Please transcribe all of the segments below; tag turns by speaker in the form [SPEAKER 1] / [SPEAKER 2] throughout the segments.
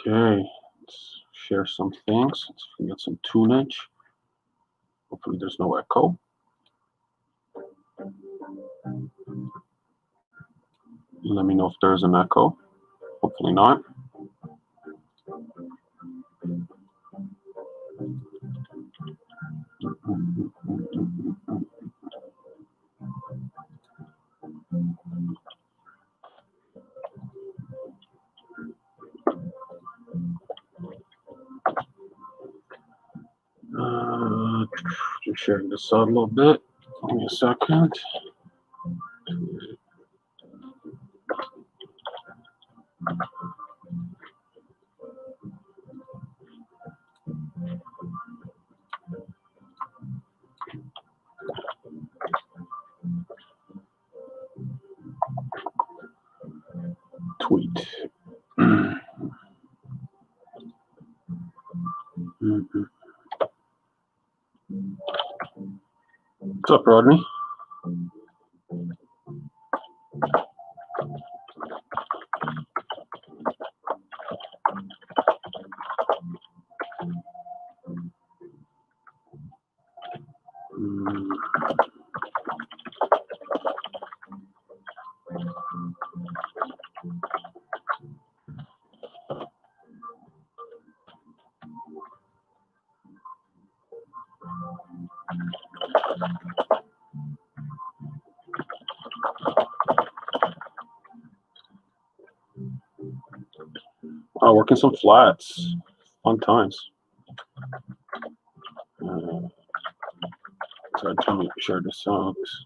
[SPEAKER 1] Okay, let's share some things. Let's get some tunage. Hopefully there's no echo. Let me know if there's an echo. Hopefully not. Just sharing this out a little bit. Give me a second. Tweet. What's up, Rodney? Working some flats. Fun times. Sorry, tell me to share the songs.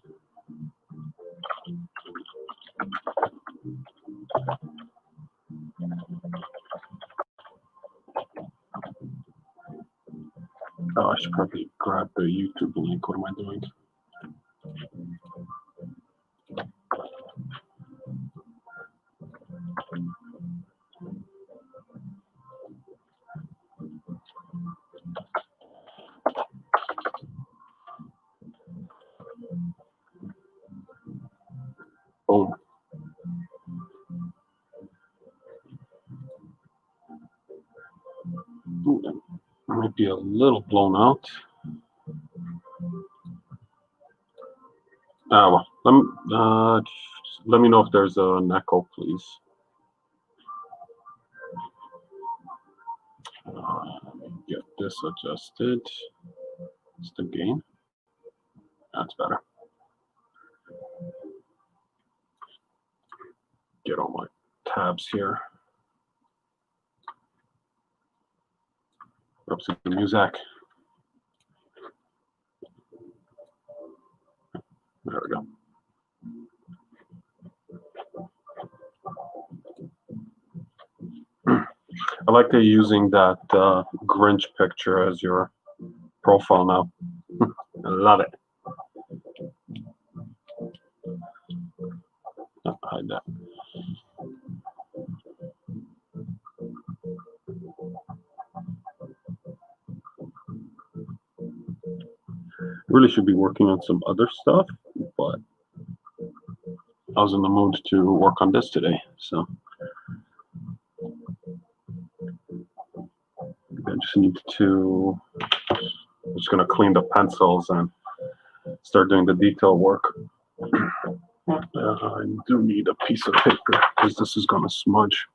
[SPEAKER 1] Oh, I should probably grab the YouTube link. What am I doing? Boom. Ooh, that might be a little blown out. Well, let me know if there's an echo, please. Let me get this adjusted. It's the gain. That's better. Get all my tabs here. Oops, the music. There we go. I like that you're using that Grinch picture as your profile now. I love it. Oh, hide that. Really should be working on some other stuff, but I was in the mood to work on this today, so I just need to. I'm just gonna clean the pencils and start doing the detail work. I do need a piece of paper because this is gonna smudge.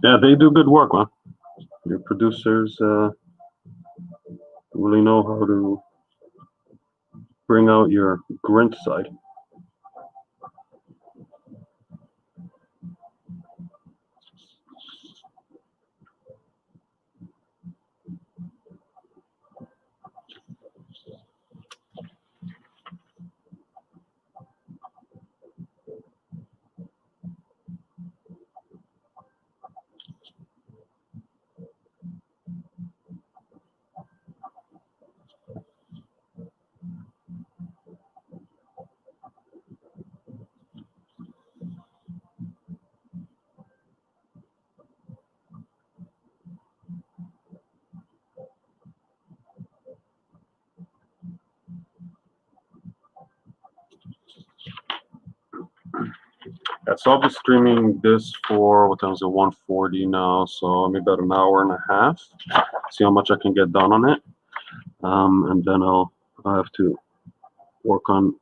[SPEAKER 1] Yeah, they do good work, man. Your producers really know how to bring out your Grinch side. Yeah, so I'll be streaming this for, what time is it, 1:40 now, so maybe about an hour and a half. See how much I can get done on it. And then I'll have to work on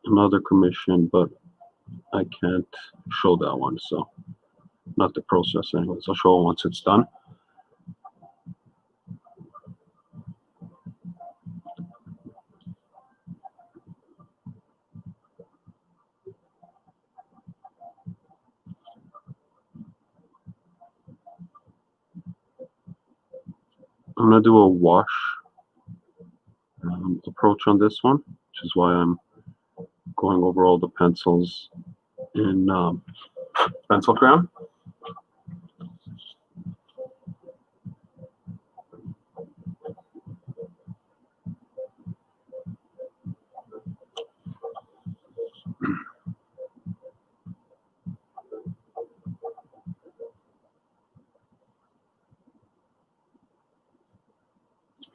[SPEAKER 1] another commission, but I can't show that one, so not the process anyways. I'll show it once it's done. I'm gonna do a wash approach on this one, which is why I'm going over all the pencils in pencil crayon.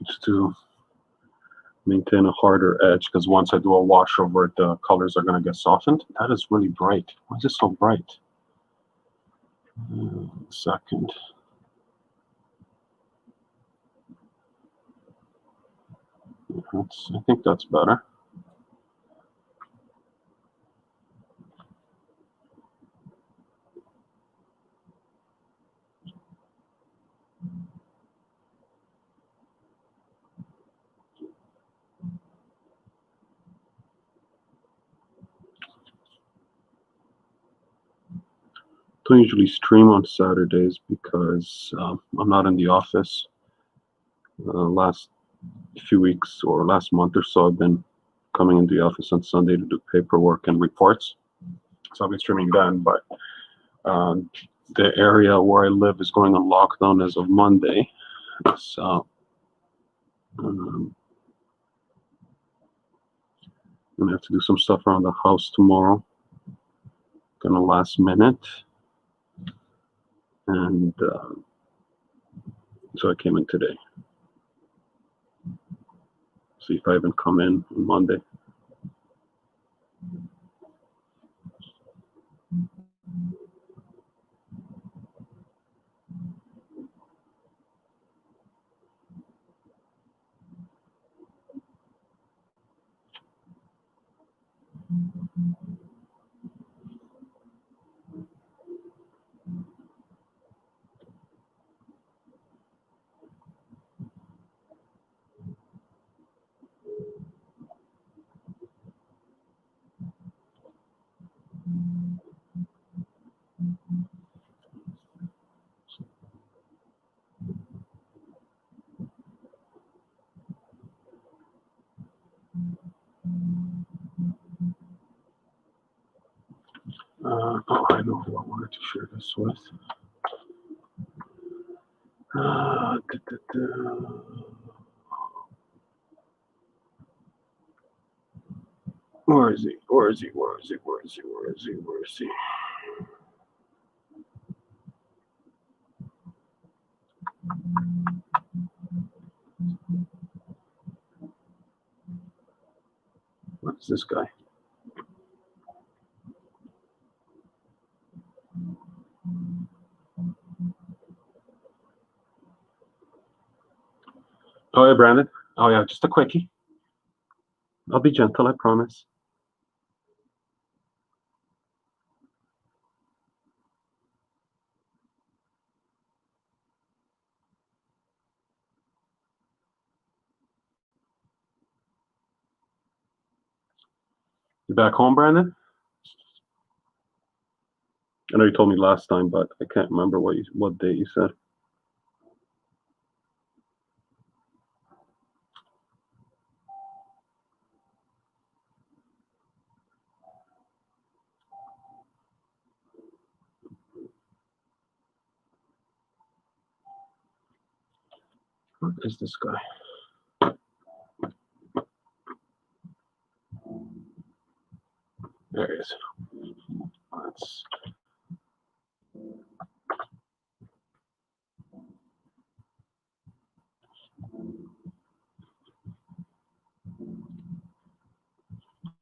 [SPEAKER 1] Just to maintain a harder edge, because once I do a wash over it, the colors are going to get softened. That is really bright. Why is it so bright? Second. I think that's better. Don't usually stream on Saturdays because I'm not in the office. Last few weeks or last month or so, I've been coming into the office on Sunday to do paperwork and reports. So I'll be streaming then, but the area where I live is going on lockdown as of Monday. So I'm gonna have to do some stuff around the house tomorrow. Gonna last minute. And so I came in today. See if I even come in on Monday. Oh, I know who I wanted to share this with. Where is he? Where is he? Where is he? Where is he? Where is he? Where is he? What is this guy? Oh yeah, Brandon. Oh yeah, just a quickie. I'll be gentle, I promise. You back home, Brandon? I know you told me last time, but I can't remember what date you said. What is this guy? There he is. Let's...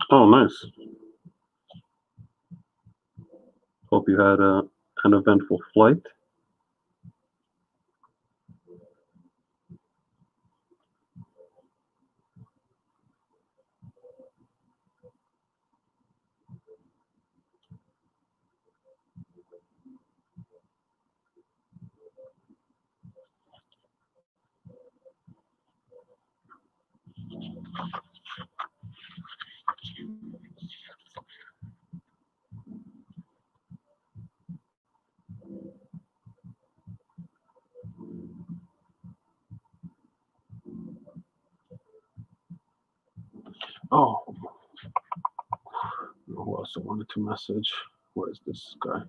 [SPEAKER 1] Oh, nice. hope you had an eventful flight. Oh, who else I wanted to message? Where is this guy?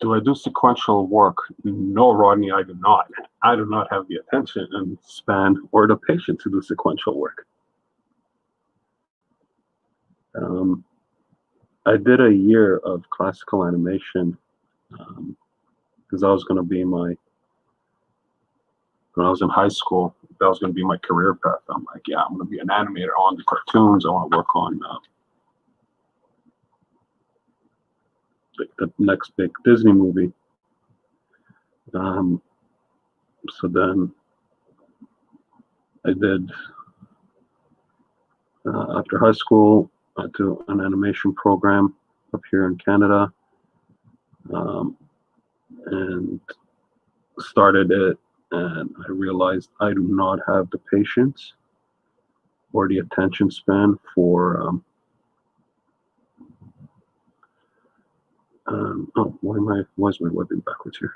[SPEAKER 1] Do I do sequential work? No, Rodney, I do not. I do not have the attention and span or the patience to do sequential work. I did a year of classical animation because that was going to be my, when I was in high school, that was going to be my career path. I'm like, yeah, I'm going to be an animator on the cartoons. I want to work on the next big Disney movie. So then I did, after high school, I went to an animation program up here in Canada and started it. And I realized I do not have the patience or the attention span for, why is my wording backwards here?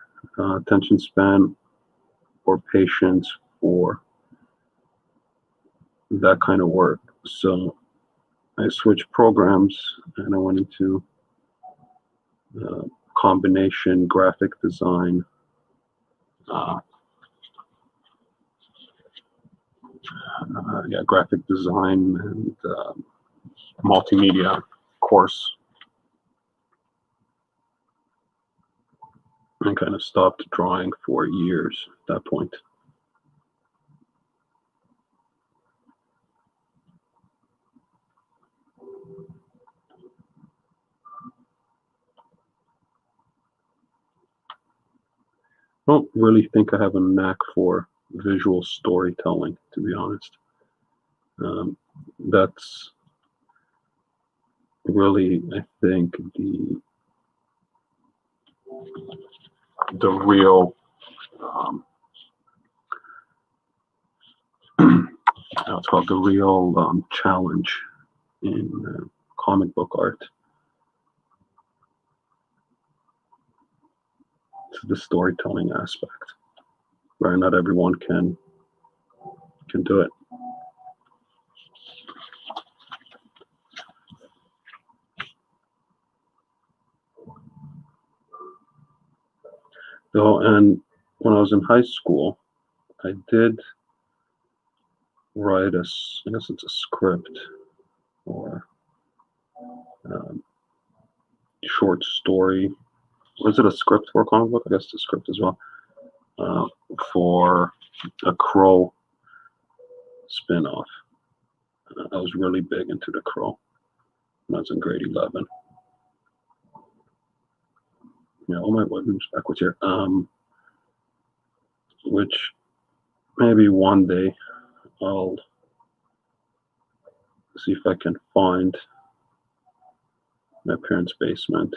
[SPEAKER 1] Attention span or patience for that kind of work. So I switched programs and I went into combination graphic design, graphic design and multimedia course, and kind of stopped drawing for years at that point. I don't really think I have a knack for visual storytelling, to be honest. That's really, I think, the real it's called the real challenge in comic book art. It's the storytelling aspect, where not everyone can do it. So, and when I was in high school, I did write I guess it's a script or short story. Was it a script for a comic book? I guess it's a script as well, for a Crow spin-off. I was really big into the Crow when I was in grade 11. Yeah, all my weapons backwards here. Which maybe one day I'll see if I can find my parents' basement.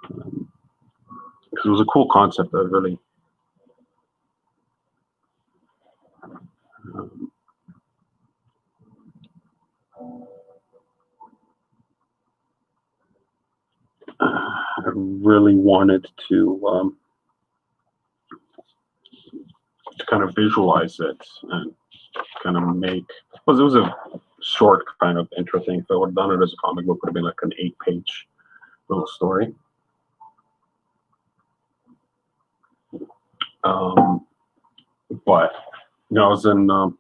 [SPEAKER 1] Because it was a cool concept that really I really wanted to kind of visualize it and kind of make, because it was a short kind of intro thing. If I would have done it as a comic book, it would have been like an 8-page little story. But you know, I was in an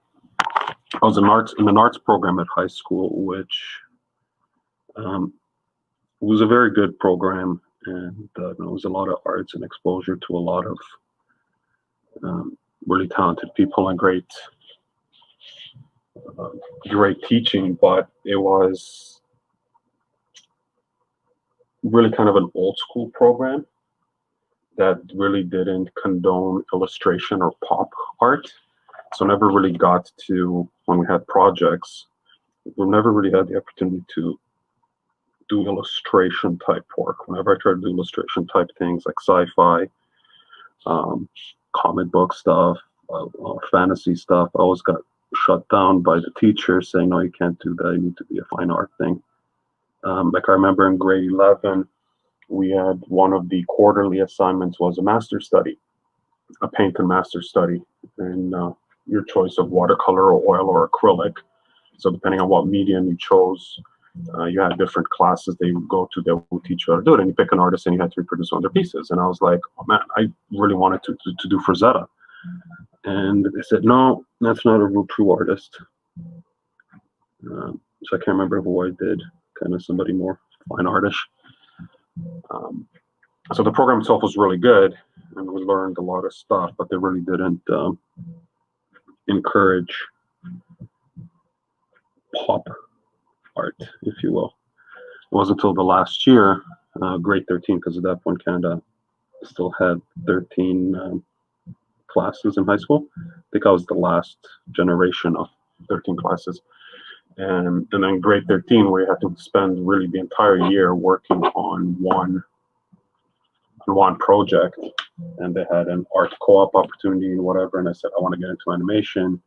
[SPEAKER 1] arts program at high school, which was a very good program, and there was a lot of arts and exposure to a lot of really talented people and great teaching. But it was really kind of an old school program that really didn't condone illustration or pop art. So never really got to, when we had projects, we never really had the opportunity to do illustration type work. Whenever I tried to do illustration type things like sci-fi, comic book stuff, fantasy stuff, I always got shut down by the teacher saying, no, you can't do that. You need to be a fine art thing. Like I remember in grade 11, we had one of the quarterly assignments was a master study, a paint and master study, and your choice of watercolor or oil or acrylic. So depending on what medium you chose, you had different classes they would go to that would teach you how to do it, and you pick an artist and you had to reproduce one of their pieces. And I was like, oh man, I really wanted to do Frazetta. And they said, no, that's not a real true artist. So I can't remember who I did, kind of somebody more fine artish. So the program itself was really good, and we learned a lot of stuff, but they really didn't encourage pop art, if you will. It wasn't until the last year, grade 13, because at that point Canada still had 13 classes in high school. I think I was the last generation of 13 classes. And then grade 13, we had to spend really the entire year working on one project, and they had an art co-op opportunity and whatever, and I said I want to get into animation.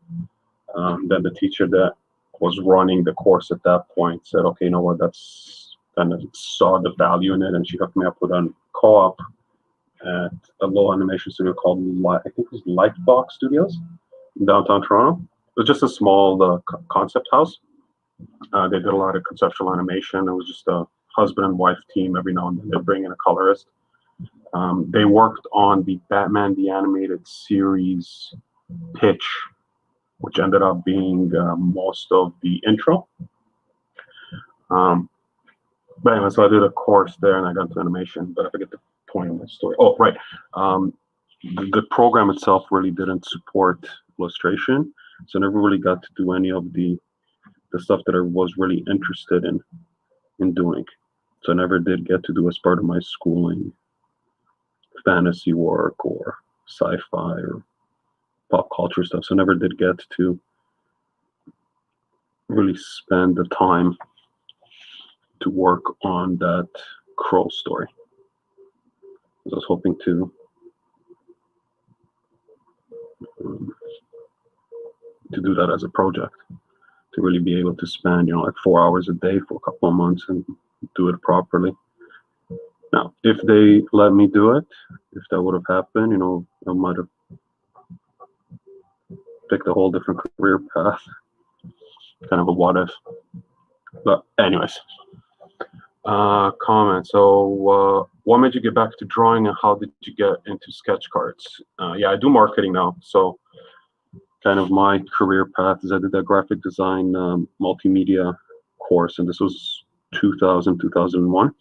[SPEAKER 1] Then the teacher that was running the course at that point said, okay, you know what, that's kind of saw the value in it, and she hooked me up with a co-op at a little animation studio called, I think it was Lightbox Studios in downtown Toronto. It was just a small concept house. They did a lot of conceptual animation. It was just a husband and wife team. Every now and then they'd bring in a colorist. They worked on the Batman the Animated Series pitch, which ended up being most of the intro. But anyway, so I did a course there and I got into animation, but I forget the point of my story. Oh, right. The program itself really didn't support illustration, so I never really got to do any of the stuff that I was really interested in doing. So I never did get to do, as part of my schooling, fantasy work or sci-fi or pop culture stuff. So I never did get to really spend the time to work on that Crow story. I was hoping to do that as a project, to really be able to spend, like 4 hours a day for a couple of months and do it properly. Now, if they let me do it, if that would have happened, I might have picked a whole different career path, kind of a what if. But anyways, comment. So what made you get back to drawing, and how did you get into sketch cards? Yeah, I do marketing now. So kind of my career path is I did that graphic design multimedia course, and this was 2001.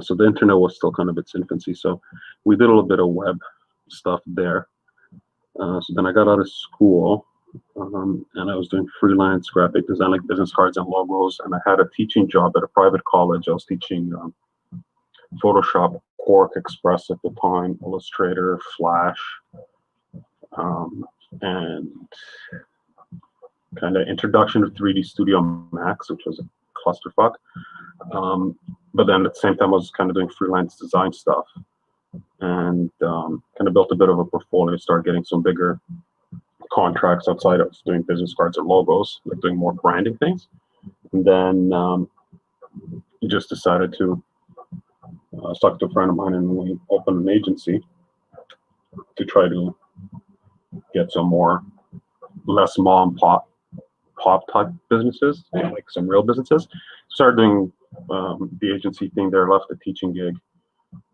[SPEAKER 1] So the internet was still kind of its infancy. So we did a little bit of web stuff there. So then I got out of school, and I was doing freelance graphic design, like business cards and logos. And I had a teaching job at a private college. I was teaching Photoshop, Quark Express at the time, Illustrator, Flash, and kind of introduction to 3D Studio Max, which was a clusterfuck. But then at the same time, I was kind of doing freelance design stuff, and kind of built a bit of a portfolio, started getting some bigger contracts outside of doing business cards or logos, like doing more branding things. And then just decided to I was talking to a friend of mine, and we opened an agency to try to get some more less mom and pop type businesses, like some real businesses. Started doing the agency thing there, left the teaching gig,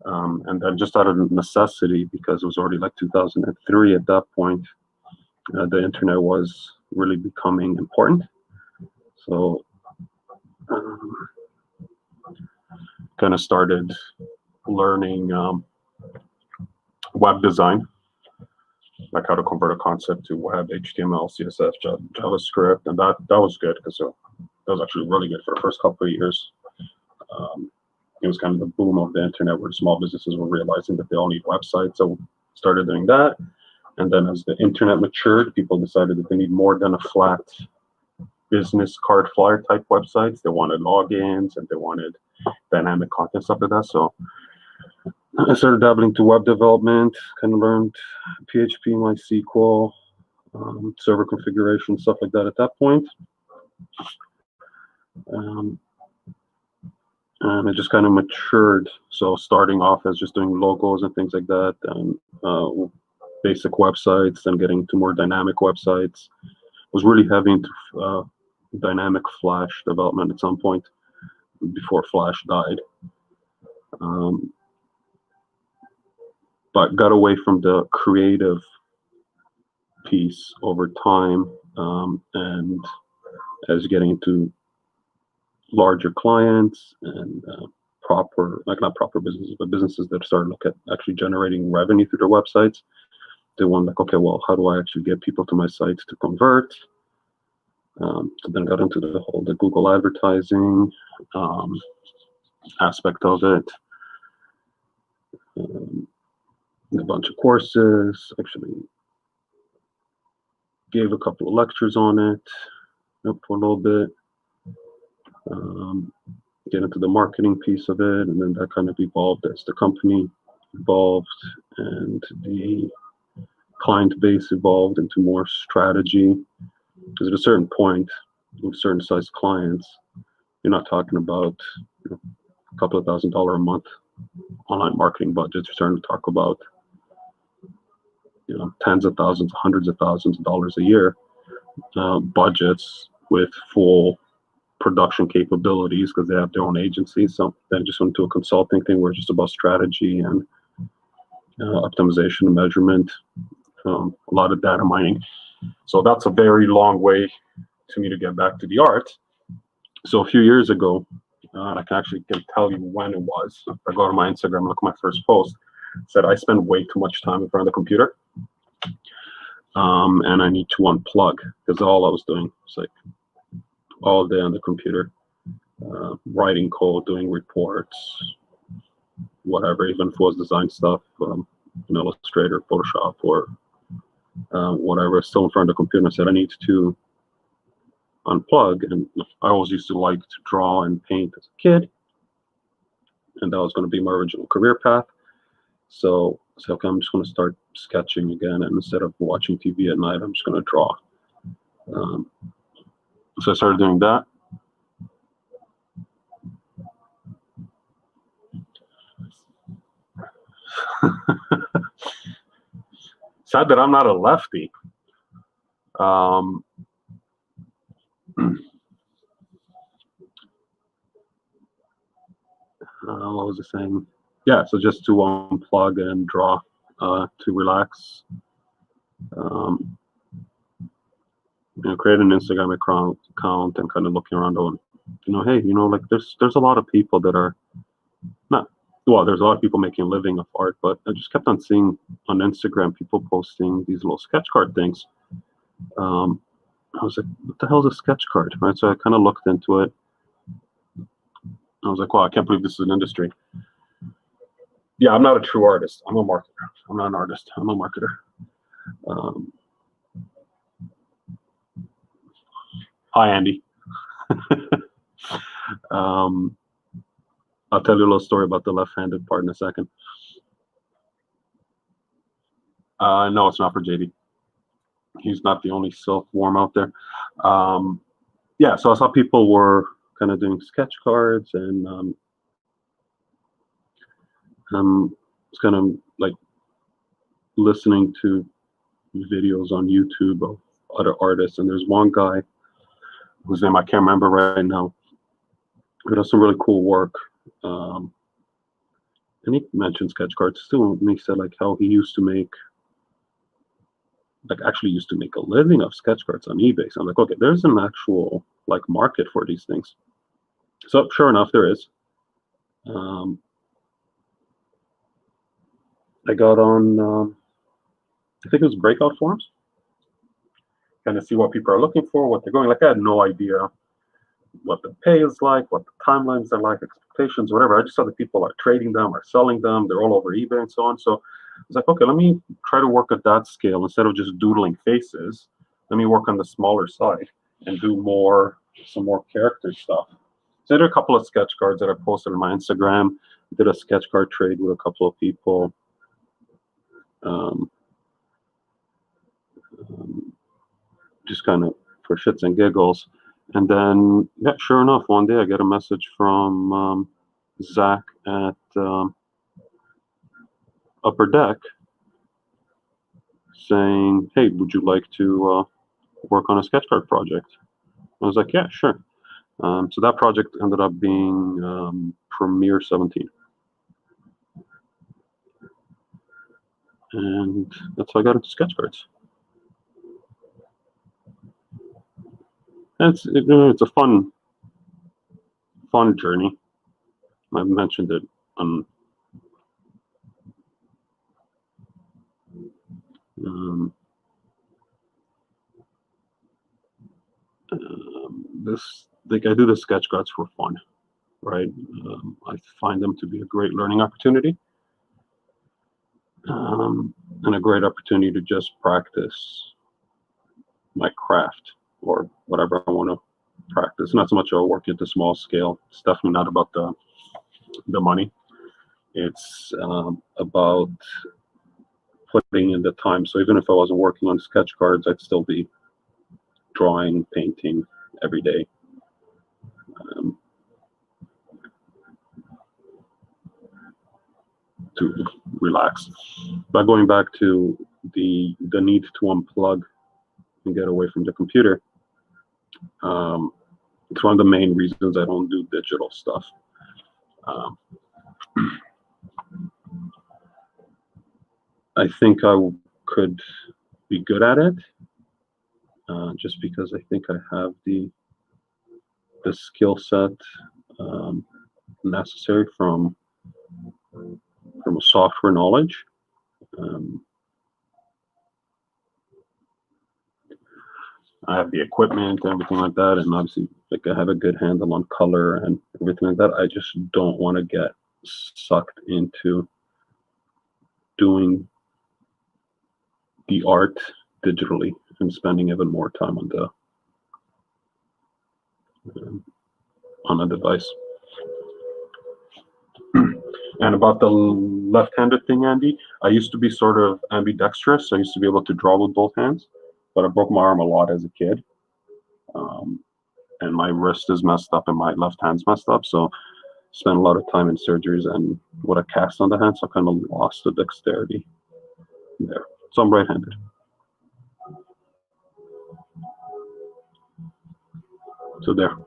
[SPEAKER 1] and then just out of necessity, because it was already like 2003 at that point, the internet was really becoming important. So kind of started learning web design, like how to convert a concept to web, HTML, CSS, JavaScript, and that was good because that was actually really good for the first couple of years. It was kind of the boom of the internet where small businesses were realizing that they all need websites, so started doing that. And then as the internet matured, people decided that they need more than a flat business card flyer type websites. They wanted logins and they wanted dynamic content, stuff like that. So I started dabbling to web development, kind of learned PHP, MySQL, server configuration, stuff like that at that point. And it just kind of matured. So starting off as just doing logos and things like that, and basic websites, and getting to more dynamic websites. Was really heavy into dynamic Flash development at some point before Flash died. But got away from the creative piece over time, and as getting into larger clients and proper, like not proper businesses, but businesses that started to look at actually generating revenue through their websites. They want like, okay, well, how do I actually get people to my sites to convert? So then got into the Google advertising aspect of it. A bunch of courses, actually gave a couple of lectures on it for a little bit. Get into the marketing piece of it, and then that kind of evolved as the company evolved and the client base evolved into more strategy. Because at a certain point, with certain size clients, you're not talking about a couple of $1,000s a month online marketing budgets. You're starting to talk about tens of thousands, hundreds of thousands of dollars a year budgets with full production capabilities because they have their own agencies. So then just went to a consulting thing where it's just about strategy and optimization and measurement, a lot of data mining. So that's a very long way to me to get back to the art. So a few years ago, I can tell you when it was. If I go to my Instagram and look at my first post, it said I spend way too much time in front of the computer, and I need to unplug, because all I was doing was like all day on the computer, writing code, doing reports, whatever, even if it was design stuff, in Illustrator, Photoshop, or whatever, still in front of the computer. I said I need to unplug. And I always used to like to draw and paint as a kid, and that was going to be my original career path. So okay, I'm just going to start sketching again, and instead of watching TV at night, I'm just going to draw. So I started doing that. Sad that I'm not a lefty. What was I saying? Yeah, so just to unplug and draw, to relax. Create an Instagram account and kind of looking around on, hey, like there's a lot of people that are there's a lot of people making a living of art, but I just kept on seeing on Instagram people posting these little sketch card things. I was like, what the hell is a sketch card? Right. So I kind of looked into it. I was like, wow, I can't believe this is an industry. Yeah, I'm not a true artist. I'm a marketer. I'm not an artist. I'm a marketer. Hi, Andy. I'll tell you a little story about the left-handed part in a second. No, it's not for JD. He's not the only silkworm out there. Yeah, so I saw people were kind of doing sketch cards, and It's kind of like listening to videos on YouTube of other artists, and there's one guy whose name I can't remember right now, who does some really cool work. Um, and he mentioned sketch cards too, and he said like how he used to make, like actually used to make a living of sketch cards on eBay. So I'm like, okay, there's an actual like market for these things. So sure enough, there is. Um, I got on, I think it was breakout forums, kind of see what people are looking for, what they're going. Like I had no idea what the pay is like, what the timelines are like, expectations, whatever. I just saw that people are trading them or selling them. They're all over eBay and so on. So I was like, okay, let me try to work at that scale instead of just doodling faces. Let me work on the smaller side and do some more character stuff. So I did a couple of sketch cards that I posted on my Instagram. Did a sketch card trade with a couple of people. Um, just kind of for shits and giggles. And then, yeah, sure enough, one day I get a message from Zach at Upper Deck saying, "Hey, would you like to work on a sketch card project?" I was like, "Yeah, sure." So that project ended up being Premiere 17, and that's how I got into sketch cards. And it's a fun journey. I've mentioned it on um, this. Like I do the sketch cards for fun, right? I find them to be a great learning opportunity, and a great opportunity to just practice my craft or whatever I want to practice. Not so much about working at the small scale. It's definitely not about the money. It's about putting in the time. So even if I wasn't working on sketch cards, I'd still be drawing, painting every day. Um, to relax. But going back to the need to unplug and get away from the computer, it's one of the main reasons I don't do digital stuff. Um, I think I could be good at it, just because I think I have the skill set necessary from a software knowledge. Um, I have the equipment and everything like that, and obviously, like I have a good handle on color and everything like that. I just don't want to get sucked into doing the art digitally and spending even more time on a device. And about the left-handed thing, Andy, I used to be sort of ambidextrous. I used to be able to draw with both hands, but I broke my arm a lot as a kid. Um, and my wrist is messed up and my left hand's messed up. So spent a lot of time in surgeries and with a cast on the hand, so I kind of lost the dexterity there. So I'm right-handed. So there.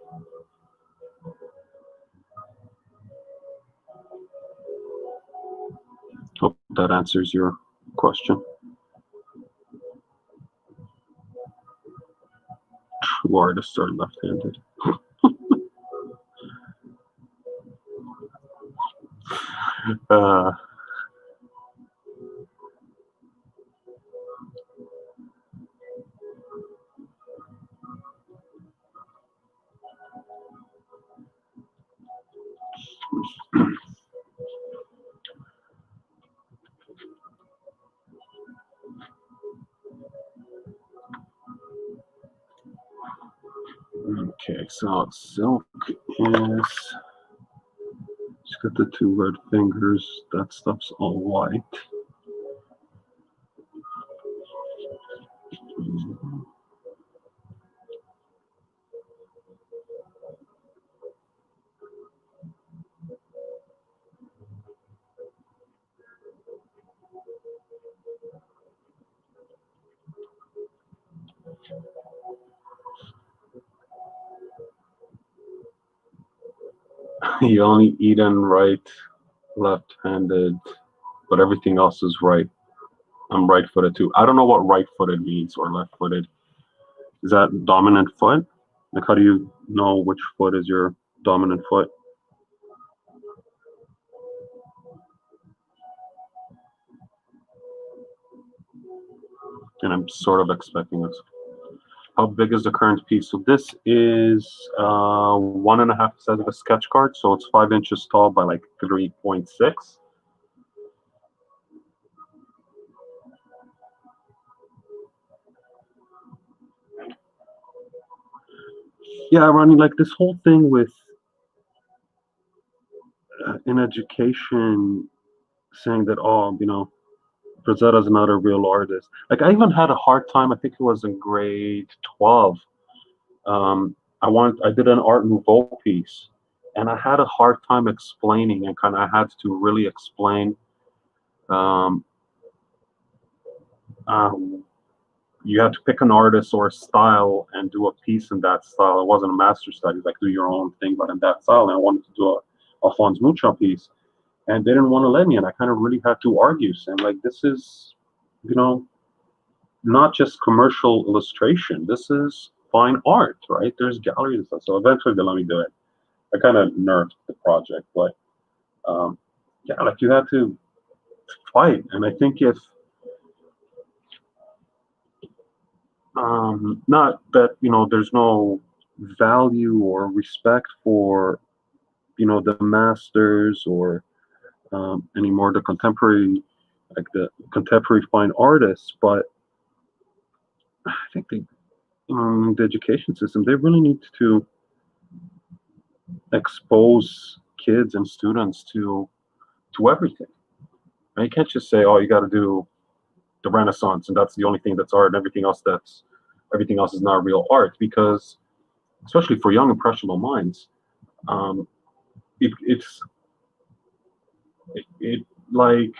[SPEAKER 1] Hope that answers your question. True artists are left-handed. Uh, okay, so silk is, she's got the two red fingers. That stuff's all white. You only eat in right, left-handed, but everything else is right. I'm right-footed too. I don't know what right-footed means or left-footed. Is that dominant foot? Like, how do you know which foot is your dominant foot? And I'm sort of expecting this. How big is the current piece? So this is 1.5 size of a sketch card. So it's 5 inches tall by like 3.6. Yeah, Ronnie, like this whole thing with in education saying that, oh, Rosetta's not a real artist. Like I even had a hard time, I think it was in grade 12. I did an Art Nouveau piece and I had a hard time explaining and kind of I had to really explain um, um, you had to pick an artist or a style and do a piece in that style. It wasn't a master study, like do your own thing, but in that style. And I wanted to do a Alphonse Mucha piece, and they didn't want to let me. And I kind of really had to argue, saying like, this is, you know, not just commercial illustration. This is fine art, right? There's galleries and stuff. So eventually they let me do it. I kind of nerfed the project, but yeah, like you had to fight. And I think if not that there's no value or respect for the masters or anymore the contemporary like the contemporary fine artists, but I think the education system, they really need to expose kids and students to everything. And you can't just say, oh, you got to do the Renaissance and that's the only thing that's art and everything else is not real art, because especially for young impressionable minds, um, it like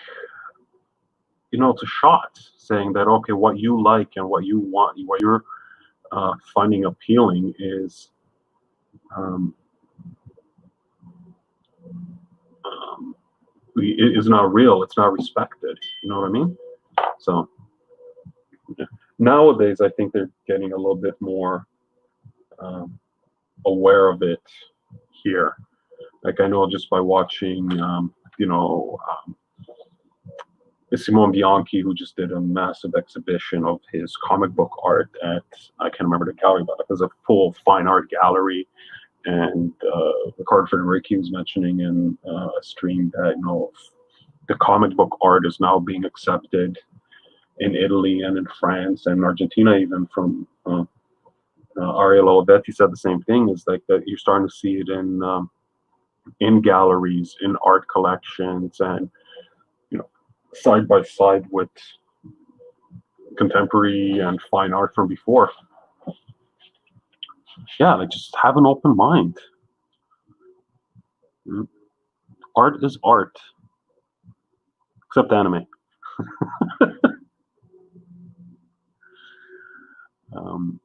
[SPEAKER 1] it's a shot saying that okay, what you like and what you want, what you're finding appealing um, um, is not real. It's not respected. You know what I mean? So yeah. Nowadays, I think they're getting a little bit more um, aware of it here. Like I know just by watching, Simone Bianchi, who just did a massive exhibition of his comic book art at, I can't remember the gallery, but it was a full fine art gallery. And Ricardo Federici was mentioning in a stream that the comic book art is now being accepted in Italy and in France and Argentina, even from Ariel Olivetti said the same thing. Is like that you're starting to see it in galleries, in art collections, and side by side with contemporary and fine art from before. Yeah, like just have an open mind. Art is art, except anime. Um,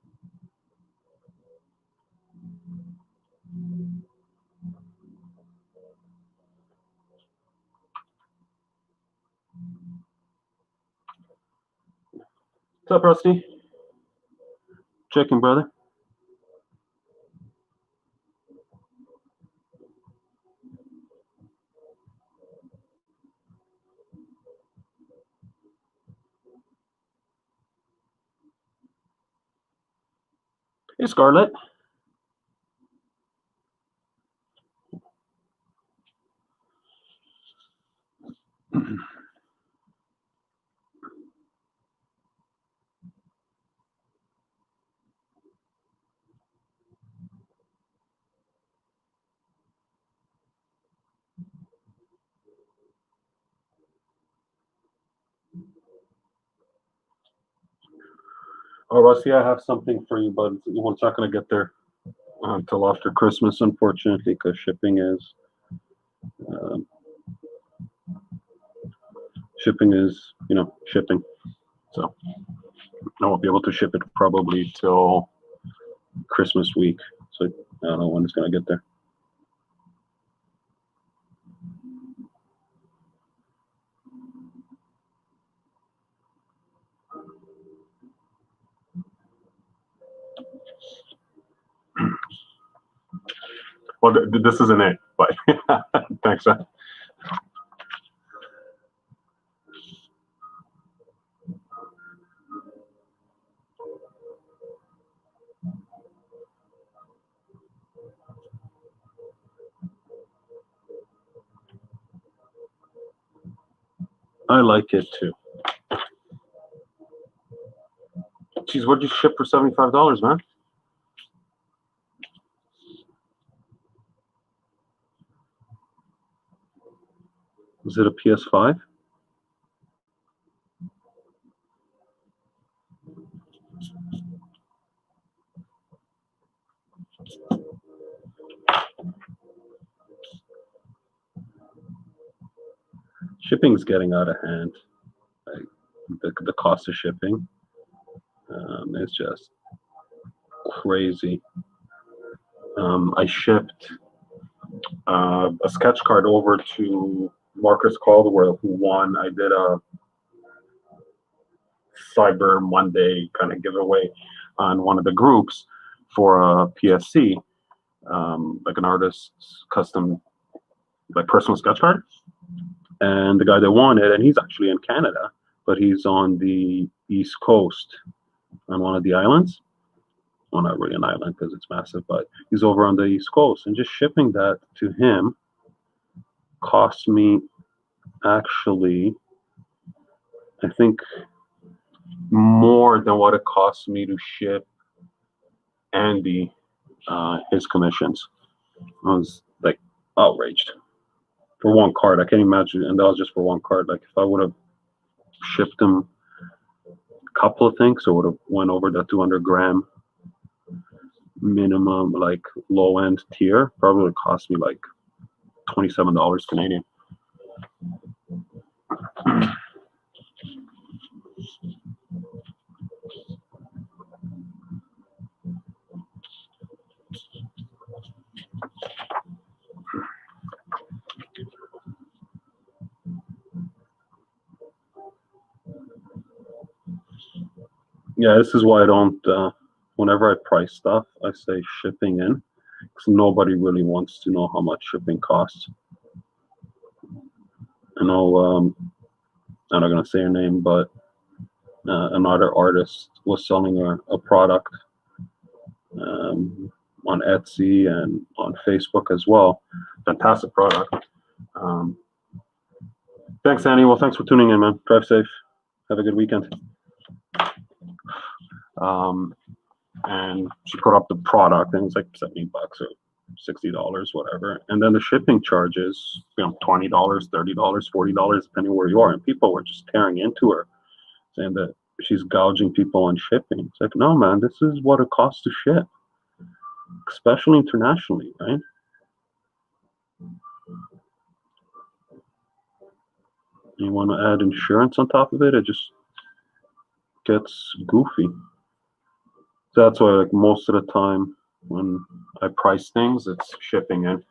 [SPEAKER 1] what's up, Rusty? Checking, brother. Hey, Scarlett. Oh, Rusty, I have something for you, but it's not going to get there until after Christmas, unfortunately, because um, shipping is shipping. So I won't be able to ship it probably till Christmas week. So I don't know when it's going to get there. Well, this isn't it, but thanks, man. I like it too. Jeez, what'd you ship for $75, man? Was it a PS5? Shipping's getting out of hand. Like the cost of shipping is just crazy. I shipped a sketch card over to Marcus Caldwell, who won. I did a Cyber Monday kind of giveaway on one of the groups for a PSC, like an artist's custom, like personal sketch card. And the guy that won it, and he's actually in Canada, but he's on the East Coast on one of the islands. Well, not really an island because it's massive, but he's over on the East Coast. And just shipping that to him cost me actually, I think, more than what it cost me to ship Andy his commissions. I was like outraged for one card. I can't imagine, and that was just for one card. Like if I would have shipped him a couple of things, so would have went over the 200-gram minimum, like low end tier, probably would cost me like $27 Canadian. Yeah, this is why I don't. Whenever I price stuff, I say shipping in, because nobody really wants to know how much shipping costs. I know I'm not gonna say her name, but another artist was selling a product on Etsy and on Facebook as well. Fantastic product. Thanks, Annie. Well, thanks for tuning in, man. Drive safe. Have a good weekend. And she put up the product, and it was like $70 or $60, whatever. And then the shipping charges, $20, $30, $40, depending where you are. And people were just tearing into her, saying that she's gouging people on shipping. It's like, no, man, this is what it costs to ship, especially internationally, right? You want to add insurance on top of it, it just gets goofy. So that's why, like, most of the time when I price things, it's shipping in.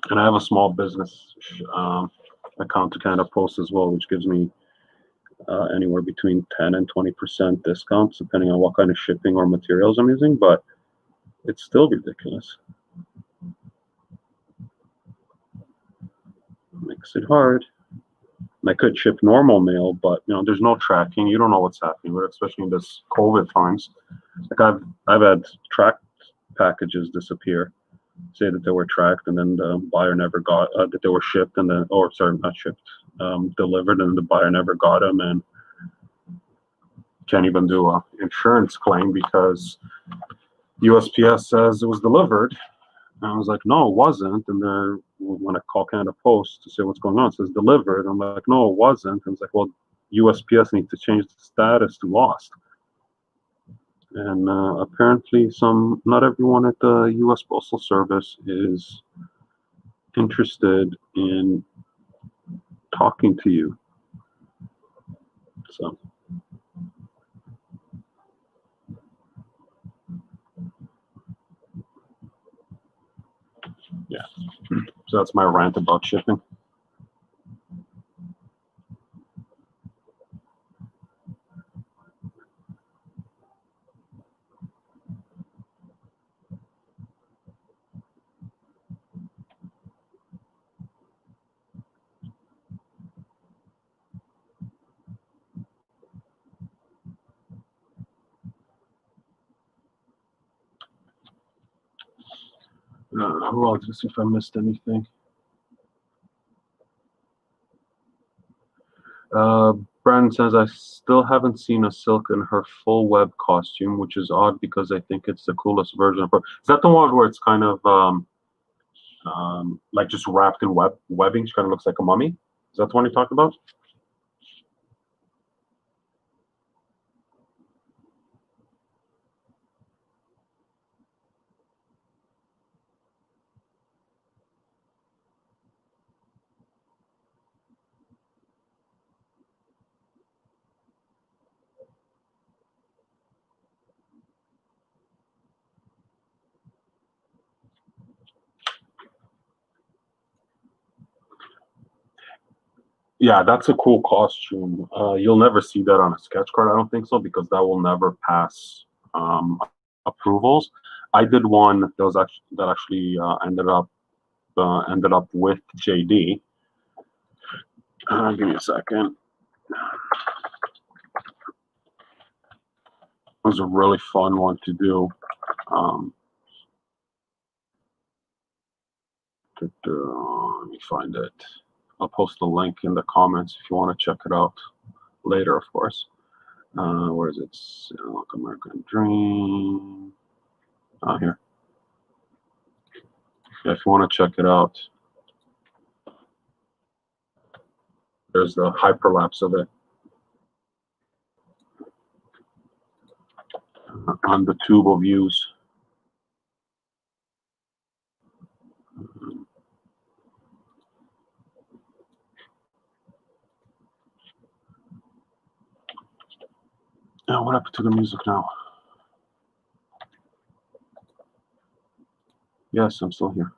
[SPEAKER 1] And I have a small business account to kind of post as well, which gives me anywhere between 10 and 20% discounts, depending on what kind of shipping or materials I'm using, but it's still ridiculous. Makes it hard. And I could ship normal mail, but there's no tracking. You don't know what's happening, especially in this COVID times. Like I've had tracked packages disappear, say that they were tracked, and then the buyer never got that they were shipped, and then, or sorry, not shipped, delivered, and the buyer never got them, and can't even do an insurance claim because USPS says it was delivered. And I was like, no, it wasn't. And when I call Canada Post to say what's going on, it says delivered. I'm like, no, it wasn't. And it's like, well, USPS needs to change the status to lost. And apparently, not everyone at the U.S. Postal Service is interested in talking to you. So, yeah. So that's my rant about shipping. Who else? Just if I missed anything. Uh, Brandon says, I still haven't seen a Silk in her full web costume, which is odd because I think it's the coolest version of her. Is that the one where it's kind of like just wrapped in webbing? She kind of looks like a mummy. Is that the one you talked about? Yeah, that's a cool costume. You'll never see that on a sketch card, I don't think so, because that will never pass approvals. I did one that actually ended up with JD. Give me a second. It was a really fun one to do. Um, let me find it. I'll post the link in the comments if you want to check it out later, of course. Where is it? Silk American Dream. Here. Yeah, if you want to check it out, there's the hyperlapse of it on the tube of views. What happened to the music now? Yes, I'm still here.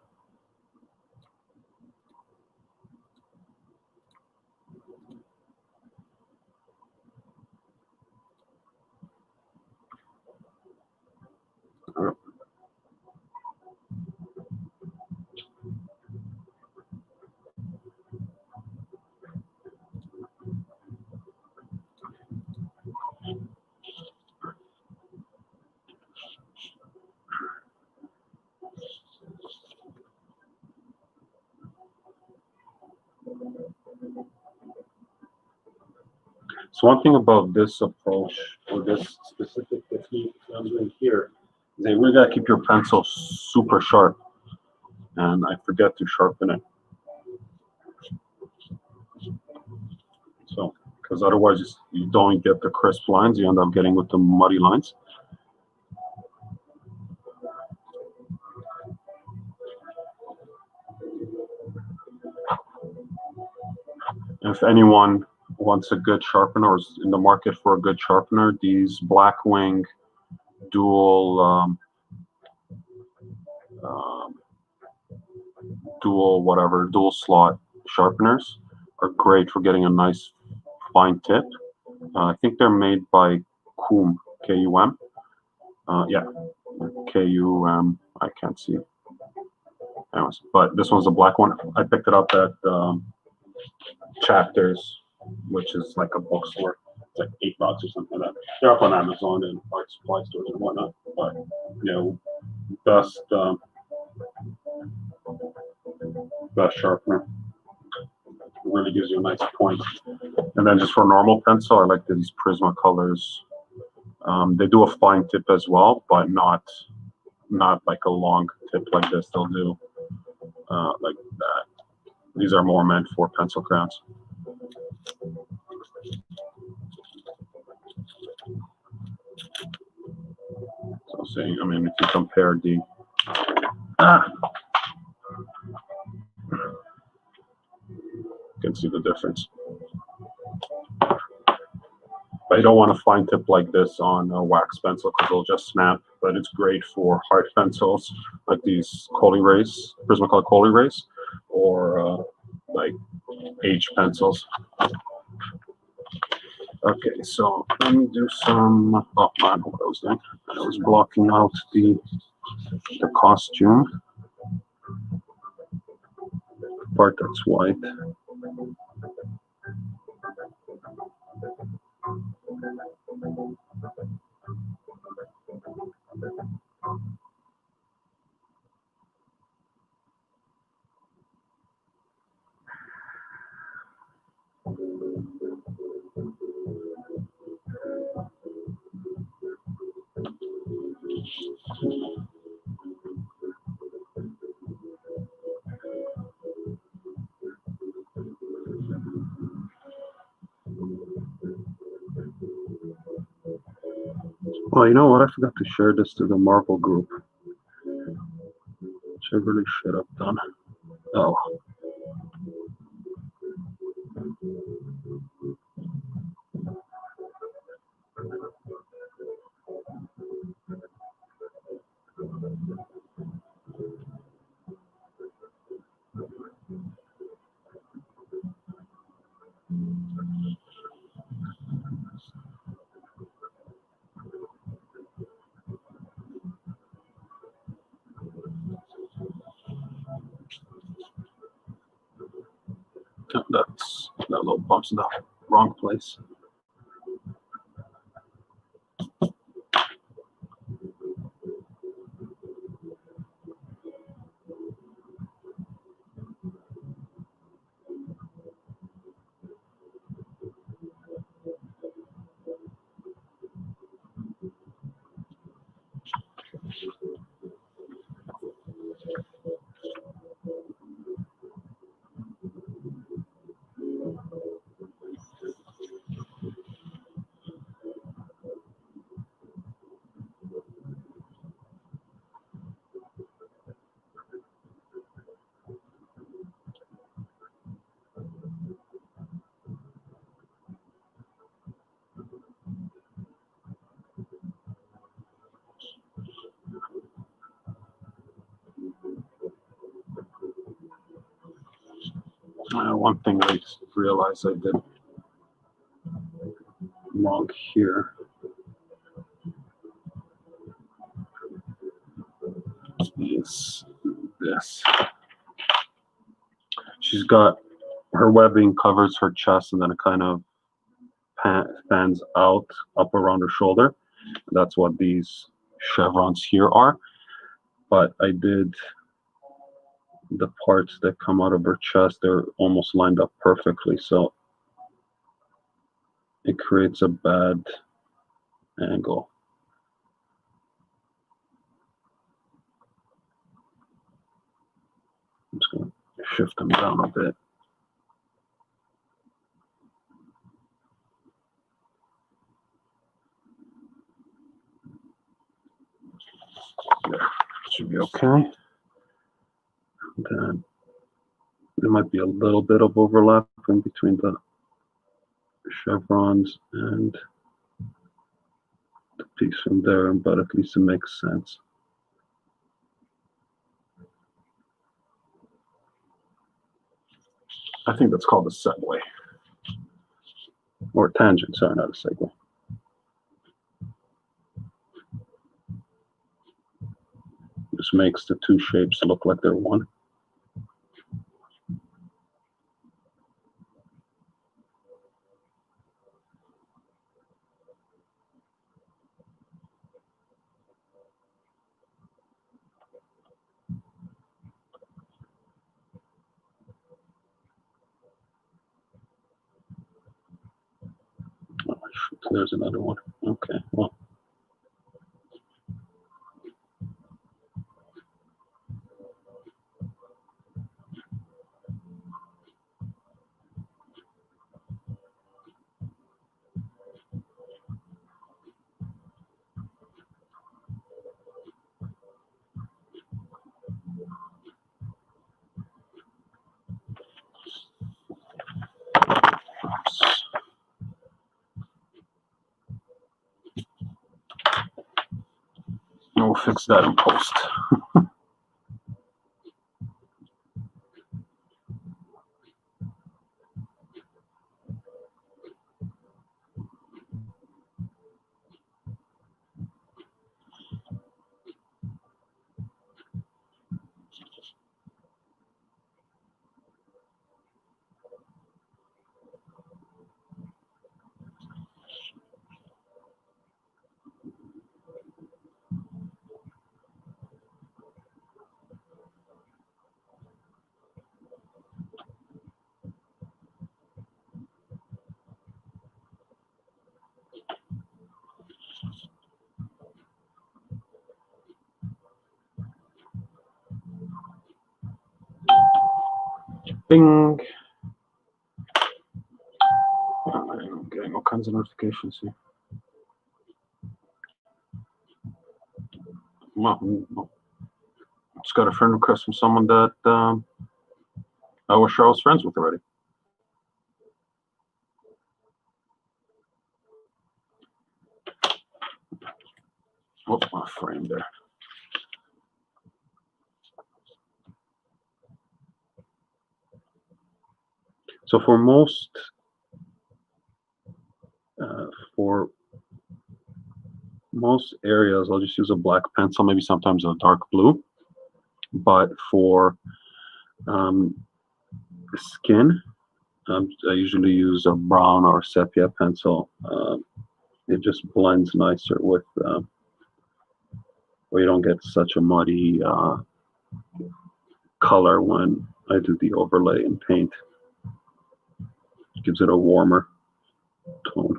[SPEAKER 1] So one thing about this approach, or this specific technique I'm doing here, is that you really gotta keep your pencil super sharp, and I forget to sharpen it. So, because otherwise you don't get the crisp lines, you end up getting with the muddy lines. If anyone wants a good sharpener or is in the market for a good sharpener, these Blackwing dual um, dual slot sharpeners are great for getting a nice fine tip. I think they're made by Kum, K-U-M. Yeah, K-U-M. I can't see. Anyways, but this one's a black one. I picked it up at Chapters, which is like a bookstore. It's like $8 or something like that. They're up on Amazon and art supply stores and whatnot. But best sharpener. It really gives you a nice point. And then just for normal pencil, I like these Prisma colors. They do a fine tip as well, but not like a long tip like this. They'll do like that. These are more meant for pencil crayons. saying, I mean, if you compare the you can see the difference. But I don't want a fine tip like this on a wax pencil because it'll just snap. But it's great for hard pencils like these Coley Rays, Prismacolor Coley Rays, or like H pencils. Okay, so let me do some. Oh man, what I was doing? I was blocking out the costume part that's white. Well, you know what? I forgot to share this to the Marvel group, which I really should have done. Oh. That little bump's in the wrong place. One thing I realized I did wrong here is this. She's got her webbing covers her chest and then it kind of fans out up around her shoulder. That's what these chevrons here are. But I did the parts that come out of her chest, they're almost lined up perfectly, so it creates a bad angle. I'm just going to shift them down a bit. There, should be okay. Then there might be a little bit of overlap in between the chevrons and the piece from there, but at least it makes sense. I think that's called a segue. Or tangent, sorry, not a segue. This makes the two shapes look like they're one. Oh, shoot, there's another one. Okay, well. we'll fix that in post. Bing. I'm getting all kinds of notifications here. Well, just got a friend request from someone that I was sure I was friends with already. Oh, my frame there. So for most areas, I'll just use a black pencil, maybe sometimes a dark blue. But for the skin, I usually use a brown or sepia pencil. It just blends nicer with, where you don't get such a muddy color when I do the overlay and paint. It gives it a warmer tone.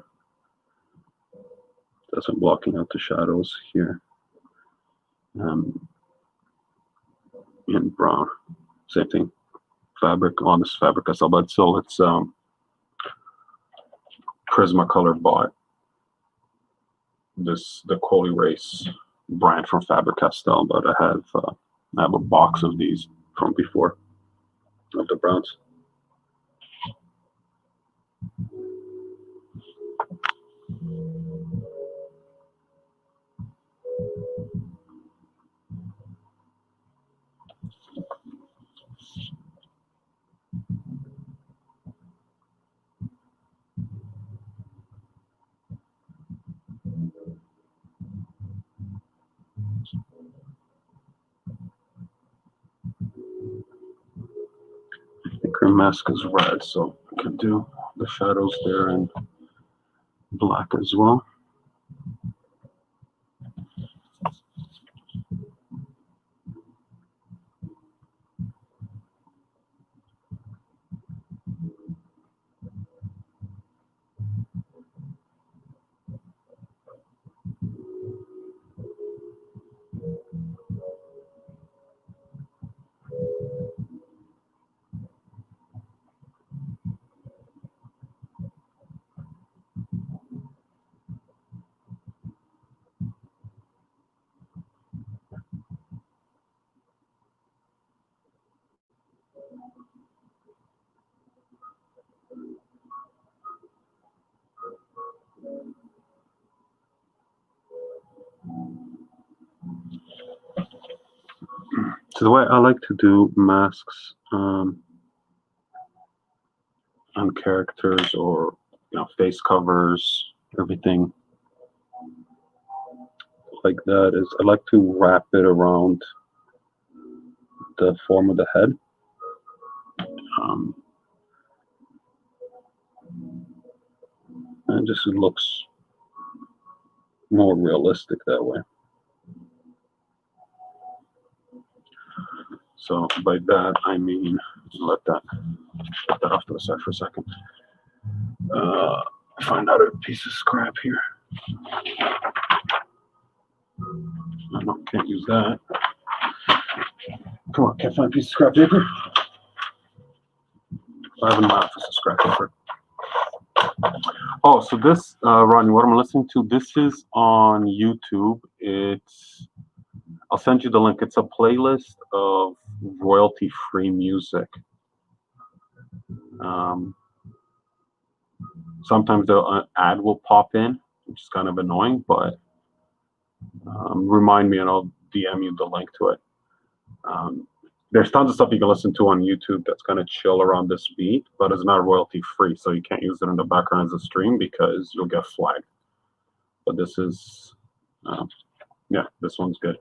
[SPEAKER 1] That's I'm blocking out the shadows here. In brown, same thing. Fabric, honest fabric as well, but still it's Prismacolor bought the Coal Erase brand from Faber-Castell, but I have a box of these from before of the browns. I think her mask is red, so I can do the shadows there in black as well. So the way I like to do masks on characters or face covers, everything like that is I like to wrap it around the form of the head. And just it looks more realistic that way. So by that I mean, let that off to the side for a second. Find out a piece of scrap here. No, can't use that. Come on, can't find a piece of scrap paper. I have in my office a scrap paper. Oh, so this, Rodney, what I'm listening to, this is on YouTube. I'll send you the link. It's a playlist of royalty-free music. Sometimes the ad will pop in, which is kind of annoying, but remind me and I'll DM you the link to it. There's tons of stuff you can listen to on YouTube that's kind of chill around this beat, but it's not royalty free, so you can't use it in the background as a stream because you'll get flagged. But this is, yeah, this one's good.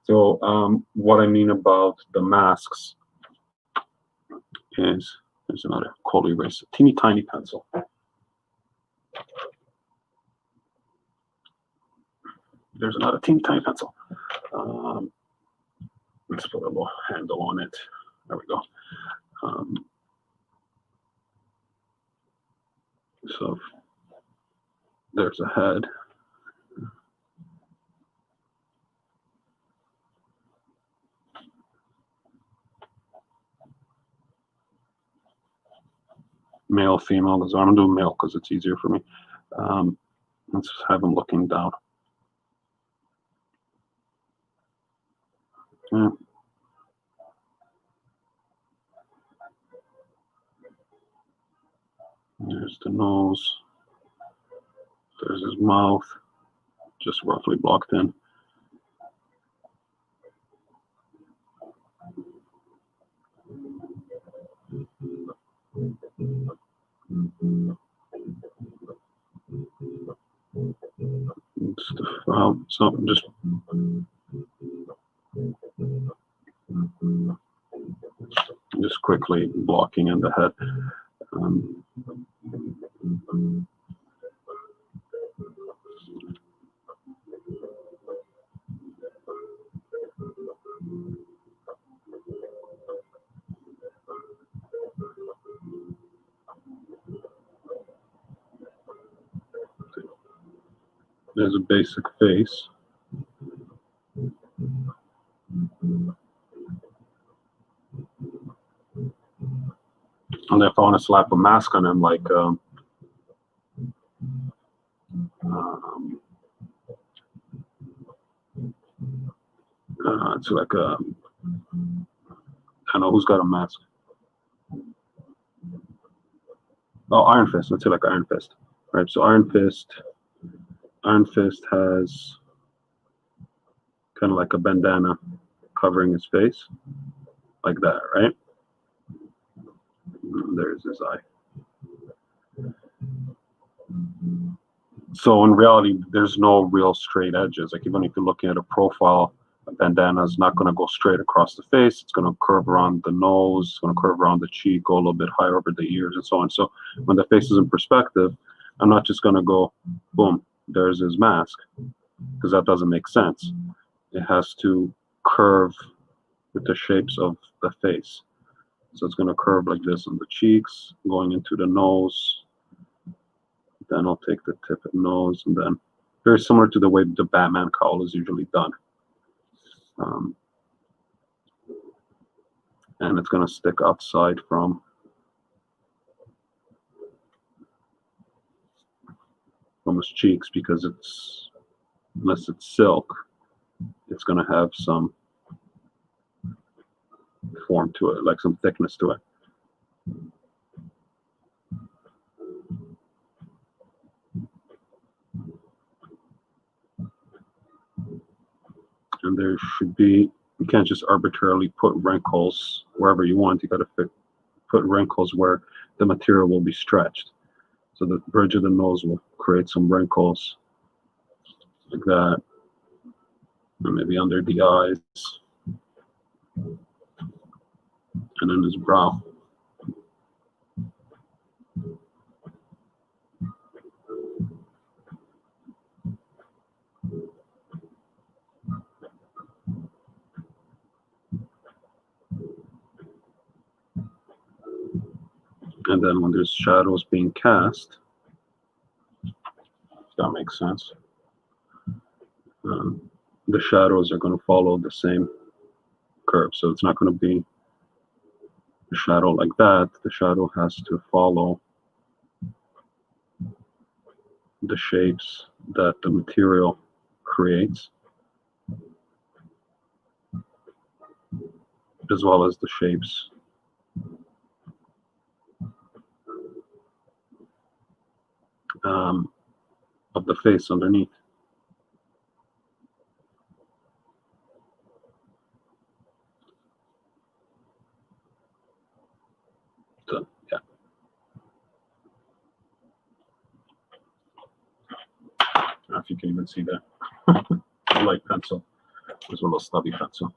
[SPEAKER 1] So what I mean about the masks is, there's another cold erase, a teeny tiny pencil. There's another teeny tiny pencil. Let's put a little handle on it. There we go. So there's a head. Male, female. I'm gonna do male because it's easier for me. Let's have him looking down. Yeah. There's the nose. There's his mouth, just roughly blocked in. So just quickly blocking in the head. There's a basic face. And if I want to slap a mask on him, like it's like a, I don't know who's got a mask. Oh, Iron Fist. Let's say like Iron Fist, right? So Iron Fist has kind of like a bandana covering his face, like that, right? And there's his eye. So in reality, there's no real straight edges. Like even if you're looking at a profile, a bandana is not going to go straight across the face. It's going to curve around the nose. It's going to curve around the cheek, go a little bit higher over the ears, and so on. So when the face is in perspective, I'm not just going to go, boom, there's his mask, because that doesn't make sense. It has to curve with the shapes of the face. So it's going to curve like this on the cheeks, going into the nose. Then I'll take the tip of the nose, and then very similar to the way the Batman cowl is usually done. And it's going to stick outside from his cheeks, because it's, unless it's silk, it's going to have some form to it, like some thickness to it. And there should be, you can't just arbitrarily put wrinkles wherever you want. You got to put wrinkles where the material will be stretched. So the bridge of the nose will create some wrinkles like that, and maybe under the eyes, and then his brow. And then when there's shadows being cast, if that makes sense, the shadows are going to follow the same curve. So it's not going to be a shadow like that. The shadow has to follow the shapes that the material creates, as well as the shapes of the face underneath. if you can even see that. Light pencil. There's a little stubby pencil.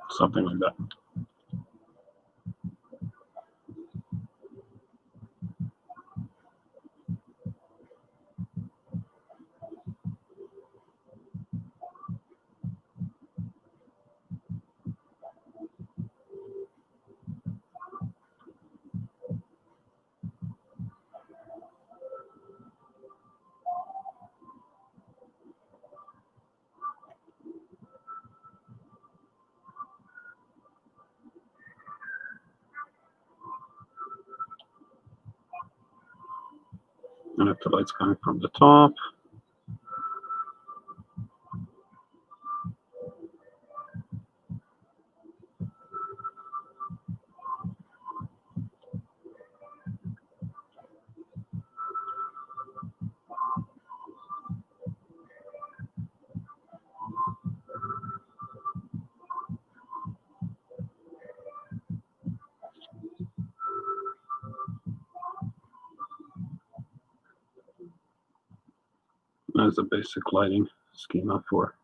[SPEAKER 1] Something like that. And if the light's coming from the top, there's a basic lighting schema for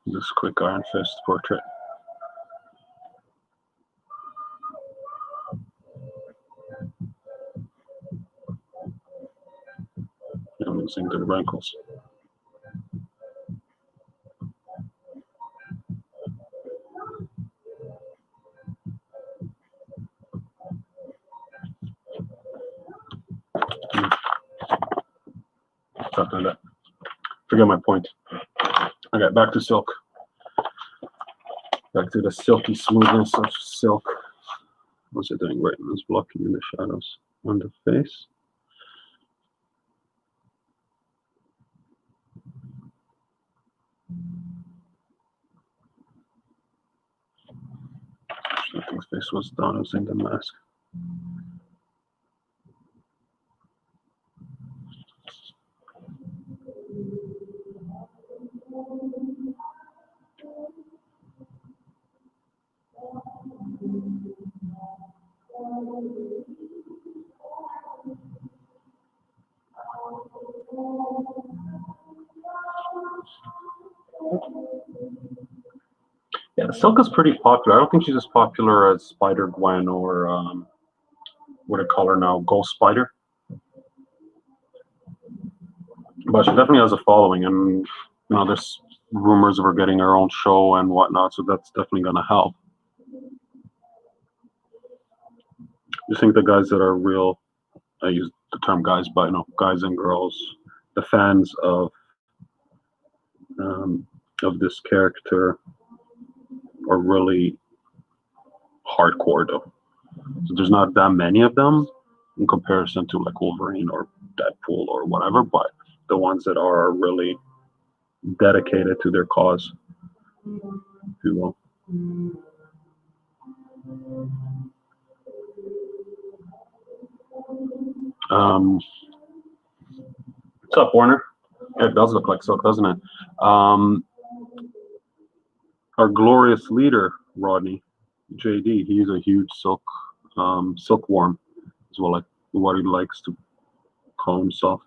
[SPEAKER 1] this quick iron fist portrait. I'm using the wrinkles. Something like that. Forget my point. Okay, back to silk. Back to the silky smoothness of silk. What's it doing? Right, it's blocking the shadows on the face. I think his face was done using the mask. Yeah, Silk is pretty popular. I don't think she's as popular as Spider Gwen or what do you call her now, Ghost Spider. But she definitely has a following, and there's rumors of her getting her own show and whatnot, so that's definitely going to help. You think the guys that are real, I use the term guys, but guys and girls, the fans of this character are really hardcore though. So there's not that many of them in comparison to like Wolverine or Deadpool or whatever, but the ones that are really dedicated to their cause, if you will. What's up, Warner? It does look like silk, doesn't it? Our glorious leader, Rodney, JD, he's a huge silkworm as well, like what he likes to call himself.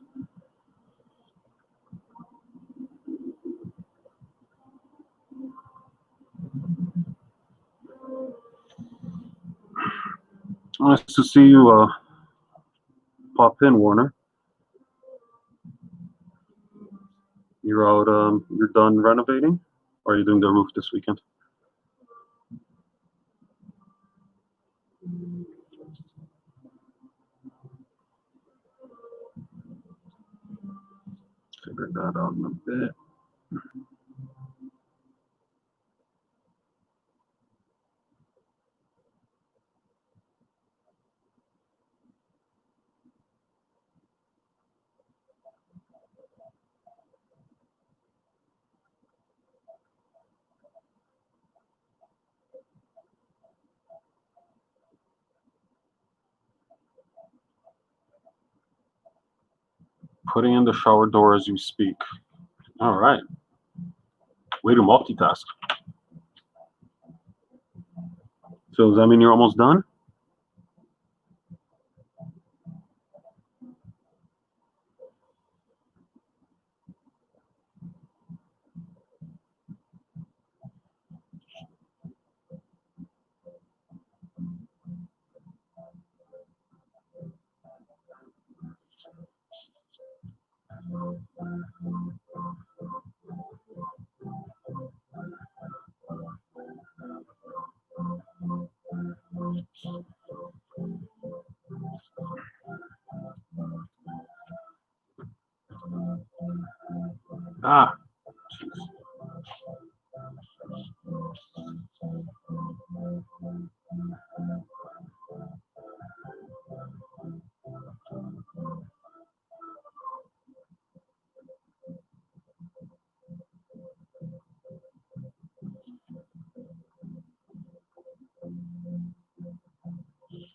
[SPEAKER 1] Nice to see you pop in, Warner. You're out, you're done renovating? Or are you doing the roof this weekend? Figure that out in a bit. Putting in the shower door as you speak. All right. Way to multitask. So does that mean you're almost done? Ah, jeez.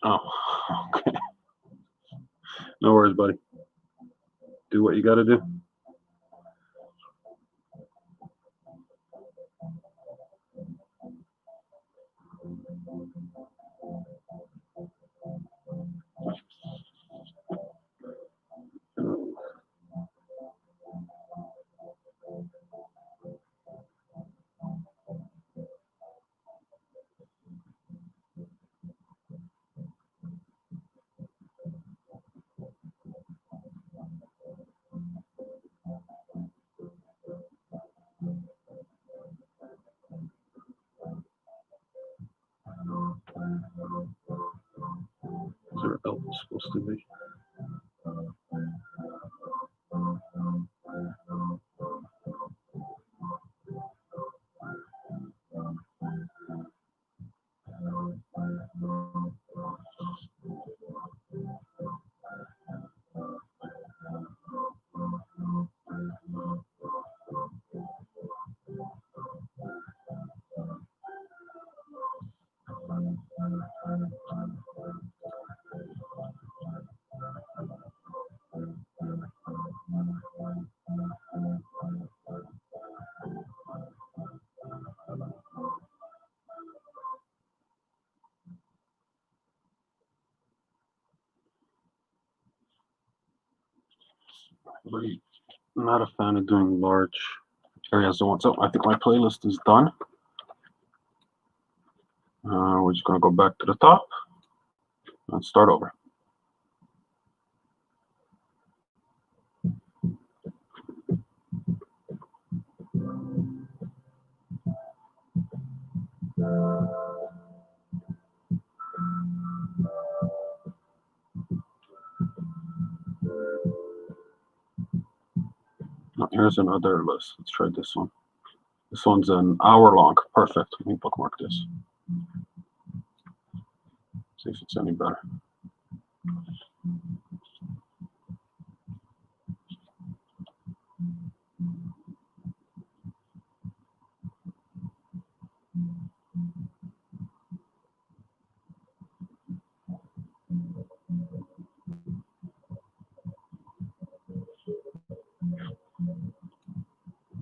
[SPEAKER 1] Oh, okay. No worries, buddy. Do what you got to do. Is there else supposed to be? Really not a fan of doing large areas at once. So I think my playlist is done. We're just gonna go back to the top and start over. Oh, here's another list. Let's try this one. This one's an hour long. Perfect. Let me bookmark this. See if it's any better.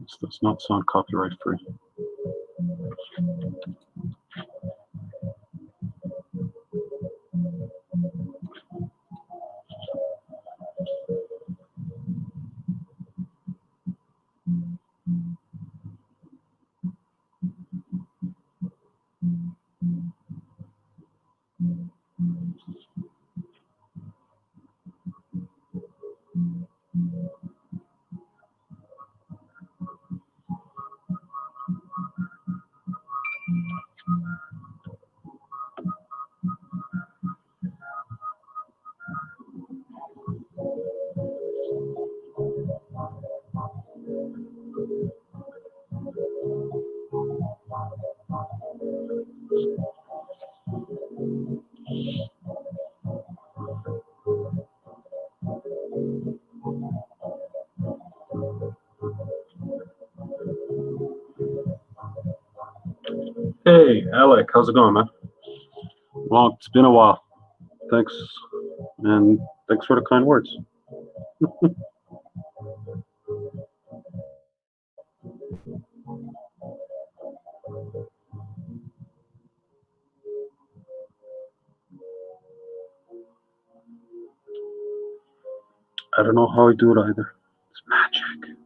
[SPEAKER 1] This does not sound copyright free. Hey, Alec, how's it going, man? Well, it's been a while. Thanks, and thanks for the kind words. I don't know how I do it either. It's magic.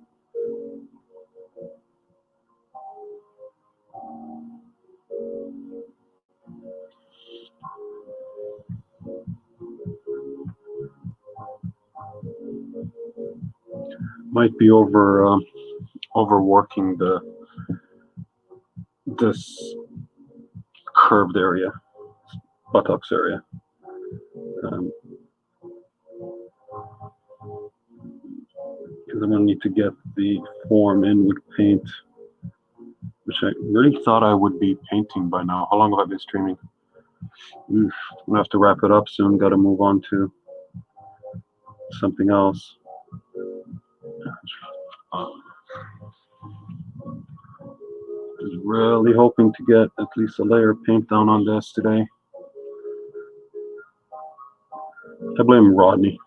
[SPEAKER 1] Might be overworking this curved area, buttocks area. Um, because I'm gonna need to get the form in with paint, which I really thought I would be painting by now. How long have I been streaming? I'm gonna have to wrap it up soon. Got to move on to something else. Was really hoping to get at least a layer of paint down on this today. I blame Rodney.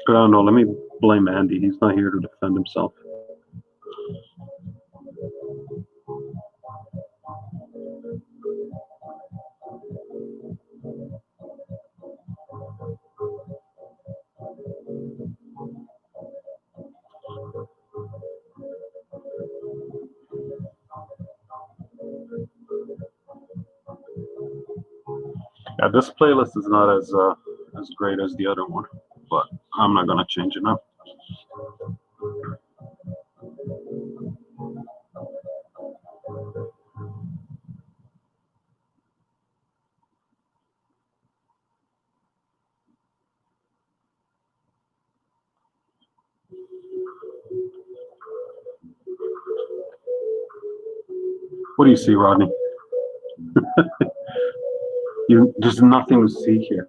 [SPEAKER 1] I don't know. Let me blame Andy. He's not here to defend himself. Yeah, this playlist is not as great as the other one, but I'm not gonna change it now. What do you see, Rodney? There's nothing to see here.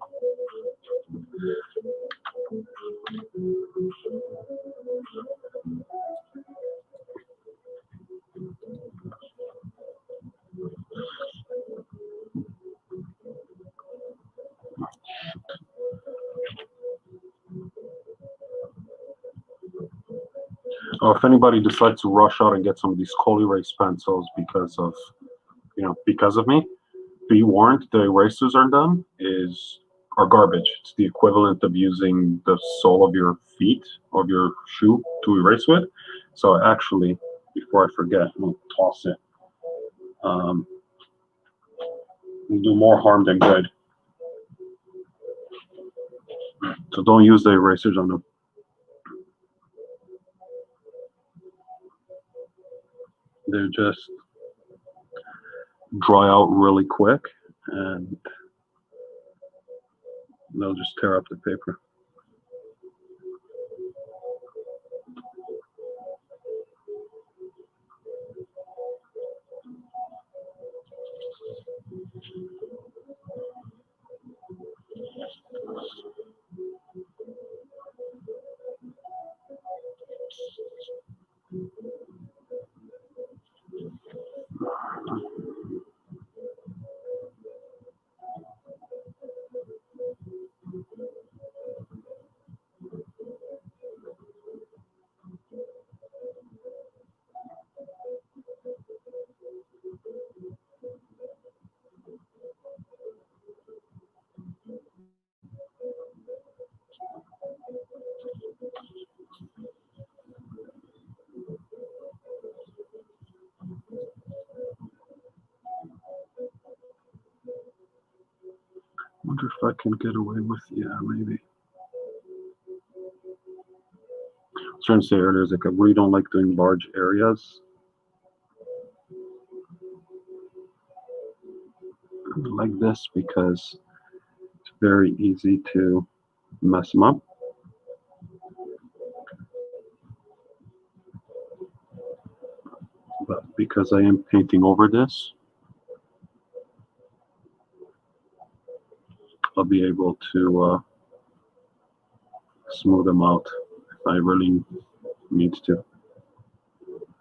[SPEAKER 1] Or if anybody decides to rush out and get some of these Cool Erase pencils because of me, be warned, the erasers are garbage. It's the equivalent of using the sole of your feet, of your shoe, to erase with. So actually, before I forget, I'm gonna toss it. Will do more harm than good. So don't use the erasers on them. They just dry out really quick and they'll just tear up the paper. Wonder if I can get away with, yeah, maybe. I was trying to say earlier, is like I really don't like doing large areas. like this because it's very easy to mess them up. But because I am painting over this, I'll be able to smooth them out if I really need to.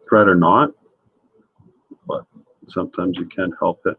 [SPEAKER 1] Rather not, but sometimes you can't help it.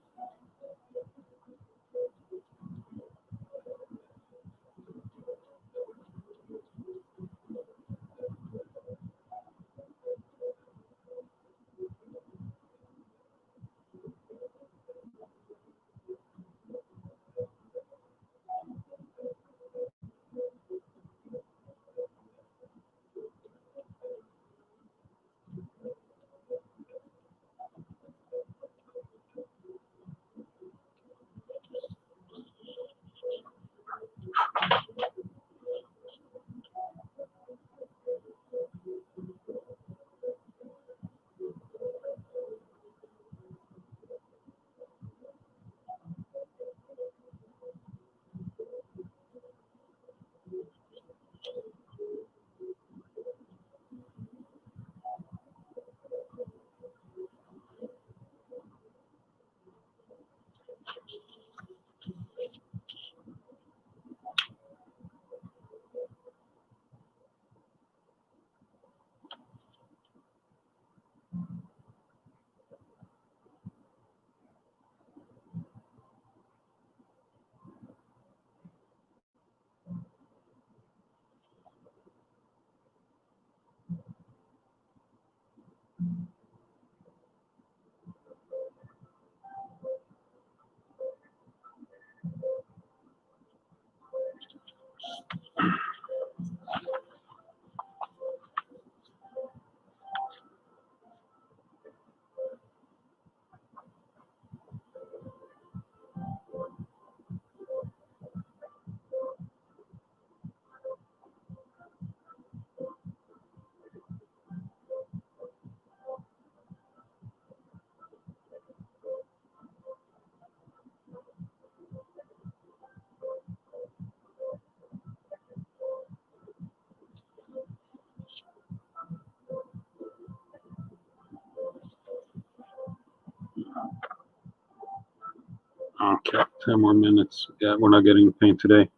[SPEAKER 1] Okay, 10 more minutes. Yeah, we're not getting paint today.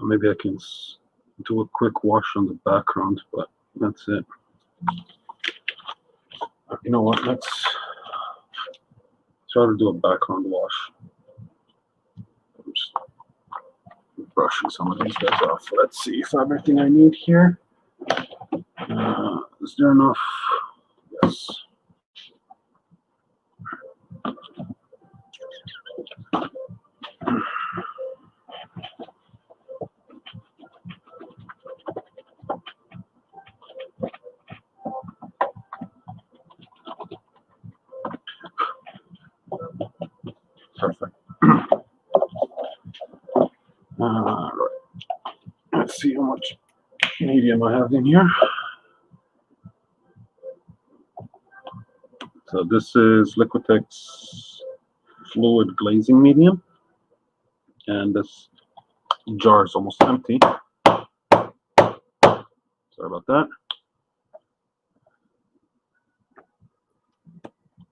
[SPEAKER 1] Maybe I can do a quick wash on the background, but that's it. You know what? Let's try to do a background wash. I'm just brushing some of these guys off. Let's see if I have everything I need here. Is there enough? Yes. Perfect. Right. Let's see how much medium I have in here. So this is Liquitex fluid glazing medium, and this jar is almost empty. Sorry about that.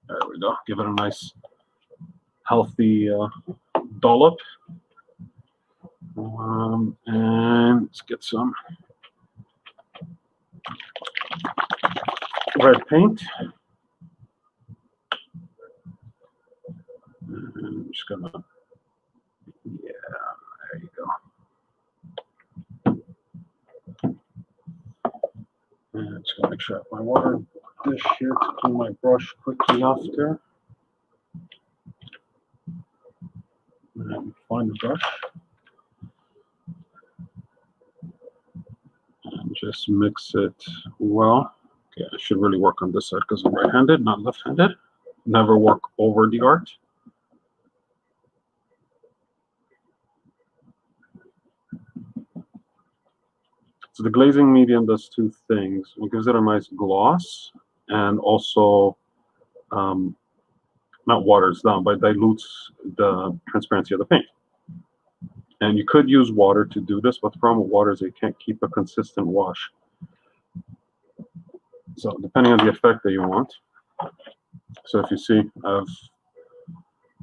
[SPEAKER 1] There we go. Give it a nice, healthy dollop. And let's get some red paint. And I'm just gonna, yeah, there you go. And just gonna make sure I have my water dish here to clean my brush quickly after. And find the brush. And just mix it well. Okay, I should really work on this side because I'm right-handed, not left-handed. Never work over the art. So the glazing medium does two things. It gives it a nice gloss and also not waters down, but dilutes the transparency of the paint. And you could use water to do this, but the problem with water is you can't keep a consistent wash. So depending on the effect that you want. So if you see,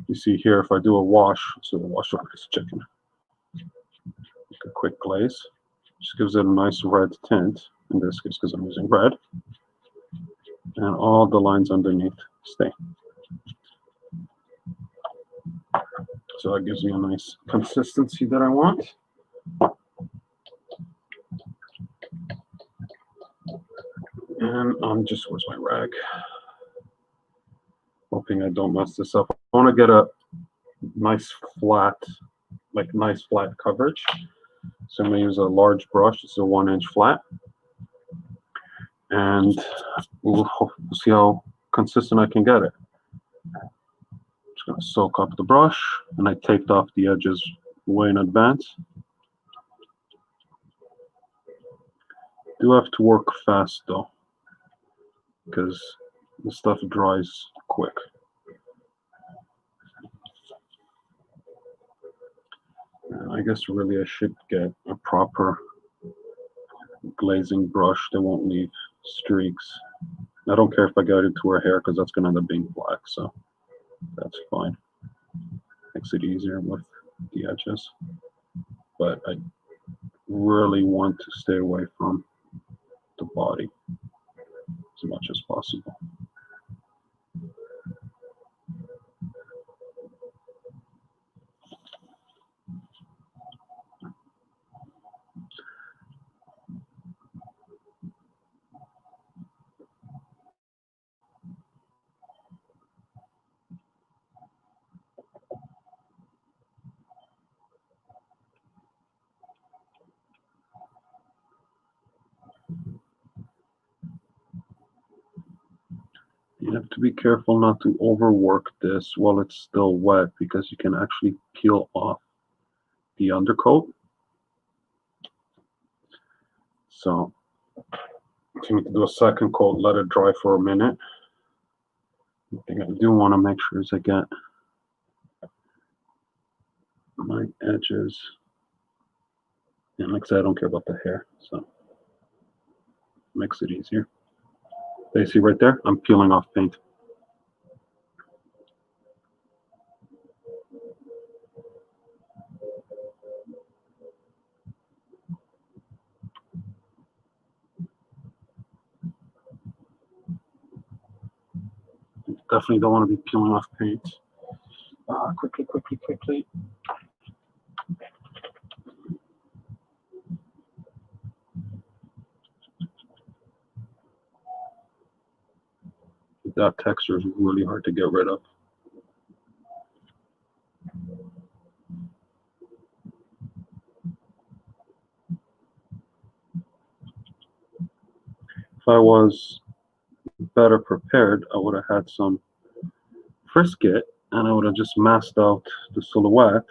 [SPEAKER 1] you see here, if I do a wash, so the wash over this chicken, like a quick glaze, just gives it a nice red tint. In this case, because I'm using red, and all the lines underneath stay. So that gives me a nice consistency that I want. And I'm just, where's my rag? Hoping I don't mess this up. I want to get a nice flat, nice flat coverage. So I'm going to use a large brush. It's a 1-inch flat. And we'll see how consistent I can get it. Just going to soak up the brush, and I taped off the edges way in advance. Do have to work fast though, because the stuff dries quick. And I guess really I should get a proper glazing brush that won't leave streaks. I don't care if I get it to her hair because that's going to end up being black, so that's fine. Makes it easier with the edges. But I really want to stay away from the body as much as possible. You have to be careful not to overwork this while it's still wet, because you can actually peel off the undercoat. So if you need to do a second coat, let it dry for a minute. The thing I do want to make sure is I get my edges. And like I said, I don't care about the hair, so makes it easier. You see right there, I'm peeling off paint. Definitely don't want to be peeling off paint. Quickly. That texture is really hard to get rid of. If I was better prepared, I would have had some Frisket, and I would have just masked out the silhouette.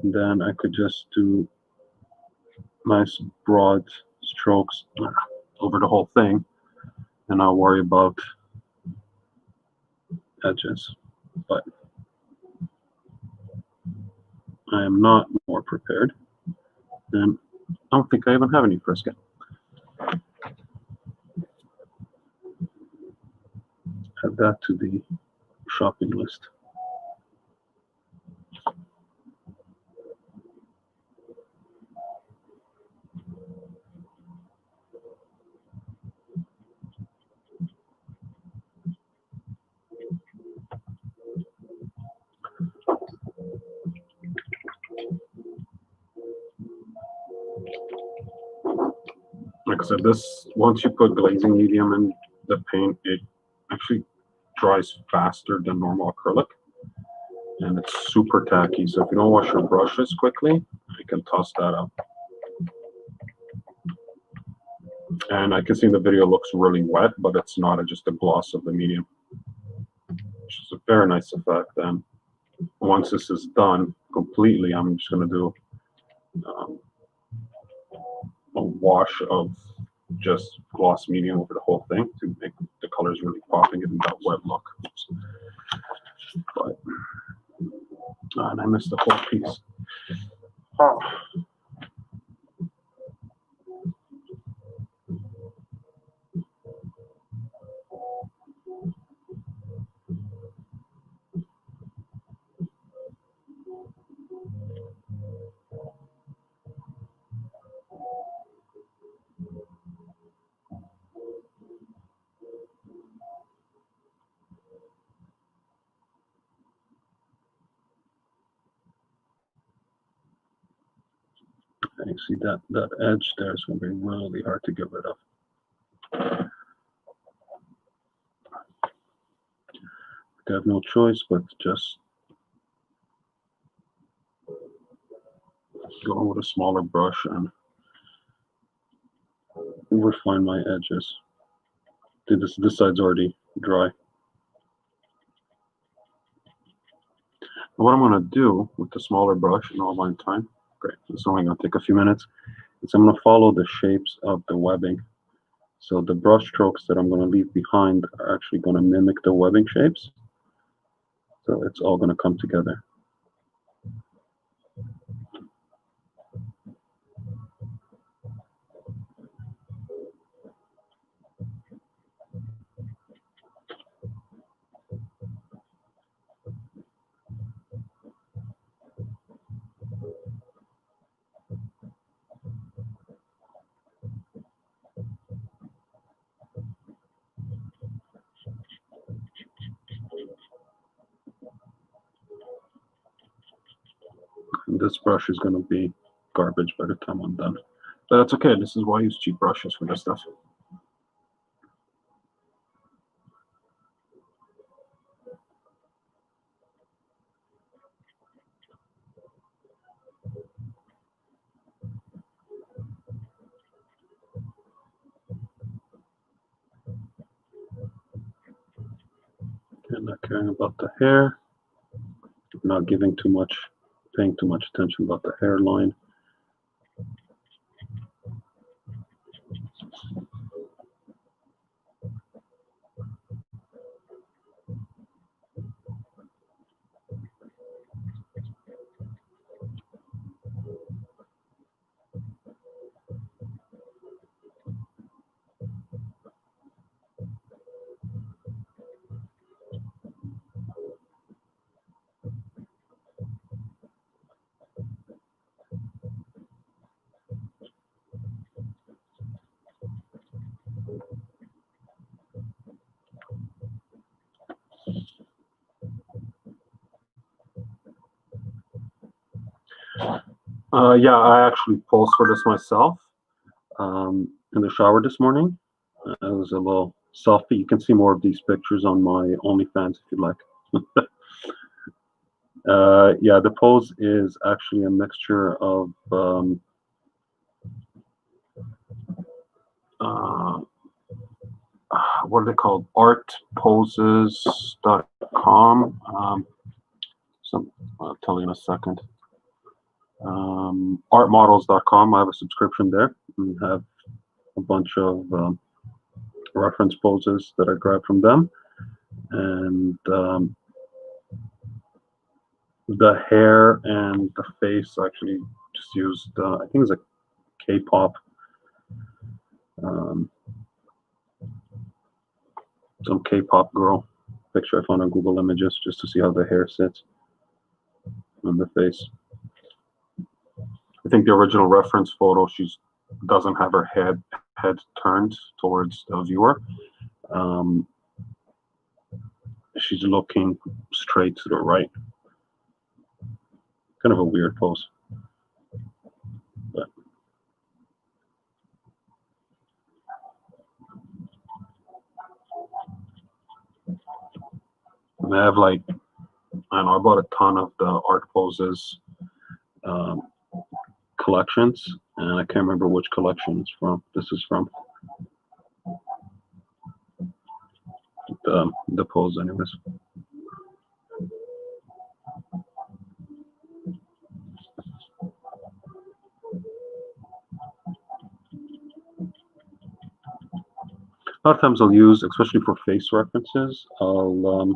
[SPEAKER 1] And then I could just do nice broad strokes over the whole thing, and I'll worry about edges. But I am not more prepared, and I don't think I even have any Frisket. Add that to the shopping list. Like I said, this, once you put glazing medium in the paint, it actually dries faster than normal acrylic, and it's super tacky. So if you don't wash your brushes quickly, you can toss that out. And I can see the video looks really wet, but it's not. It's just the gloss of the medium, which is a very nice effect. And once this is done completely, I'm just going to do a wash of just gloss medium over the whole thing to make the colors really pop and give them that wet look. But and I missed the whole piece. Oh. And you see that edge there is going to be really hard to get rid of. I have no choice but just go with a smaller brush and refine my edges. This side's already dry. What I'm going to do with the smaller brush in all my time, great, it's only going to take a few minutes, is I'm going to follow the shapes of the webbing. So the brush strokes that I'm going to leave behind are actually going to mimic the webbing shapes. So it's all going to come together. And this brush is going to be garbage by the time I'm done. But that's okay. This is why I use cheap brushes for this stuff. And not caring about the hair, not giving too much, paying too much attention about the hairline. Yeah, I actually posed for this myself in the shower this morning. It was a little selfie. You can see more of these pictures on my OnlyFans if you'd like. Yeah, the pose is actually a mixture of what are they called? Artposes.com. I'll tell you in a second. Artmodels.com. I have a subscription there and have a bunch of reference poses that I grabbed from them. And the hair and the face actually just used, I think it's a K-pop, some K-pop girl picture I found on Google Images just to see how the hair sits on the face. I think the original reference photo, she doesn't have her head turned towards the viewer. She's looking straight to the right. Kind of a weird pose. But I have like, I don't know, I bought a ton of the art poses collections, and I can't remember which collection it's from. This is from the pose, anyways. A lot of times I'll use, especially for face references, or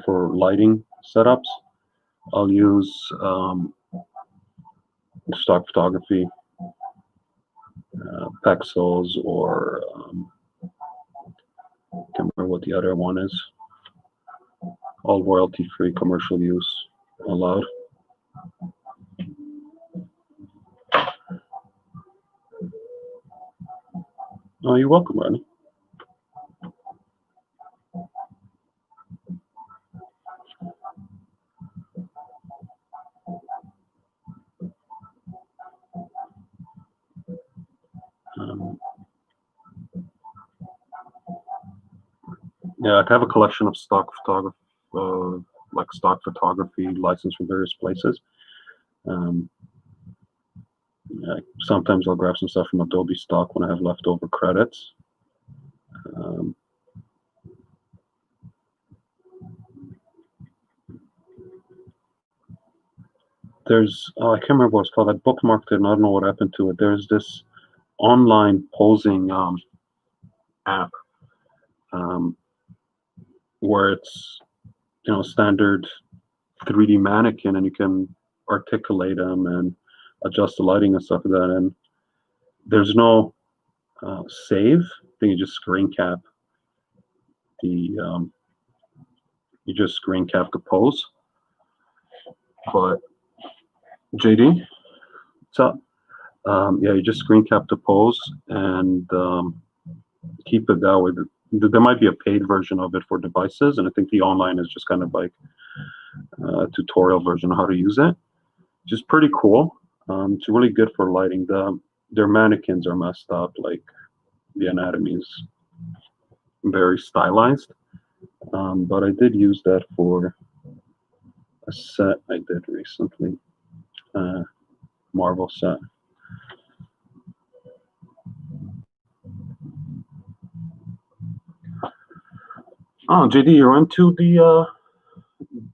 [SPEAKER 1] for lighting setups, I'll use stock photography, pixels, or can't remember what the other one is. All royalty-free commercial use allowed. Oh, you're welcome, Ronnie. Yeah, I have a collection of stock photography, like stock photography licensed from various places. Yeah, sometimes I'll grab some stuff from Adobe stock when I have leftover credits. There's, oh, I can't remember what it's called. I bookmarked it and I don't know what happened to it. There's this online posing app where it's, standard 3D mannequin, and you can articulate them and adjust the lighting and stuff like that. And there's no save. Then you just screen cap the pose. But JD, what's up? Yeah, you just screen cap the pose and keep it that way. There might be a paid version of it for devices, and I think the online is just kind of like a tutorial version of how to use it. Just pretty cool. It's really good for lighting. Their mannequins are messed up, like the anatomy is very stylized. But I did use that for a set I did recently, Marvel set. Oh, JD, you're into the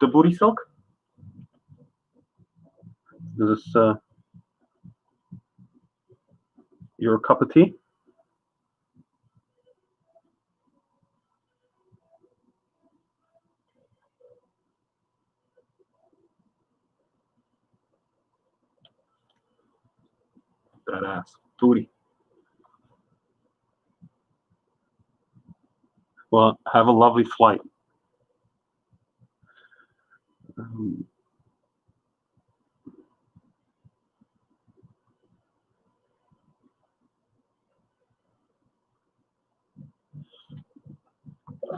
[SPEAKER 1] booty silk? Is this your cup of tea? That ass booty. Well, have a lovely flight.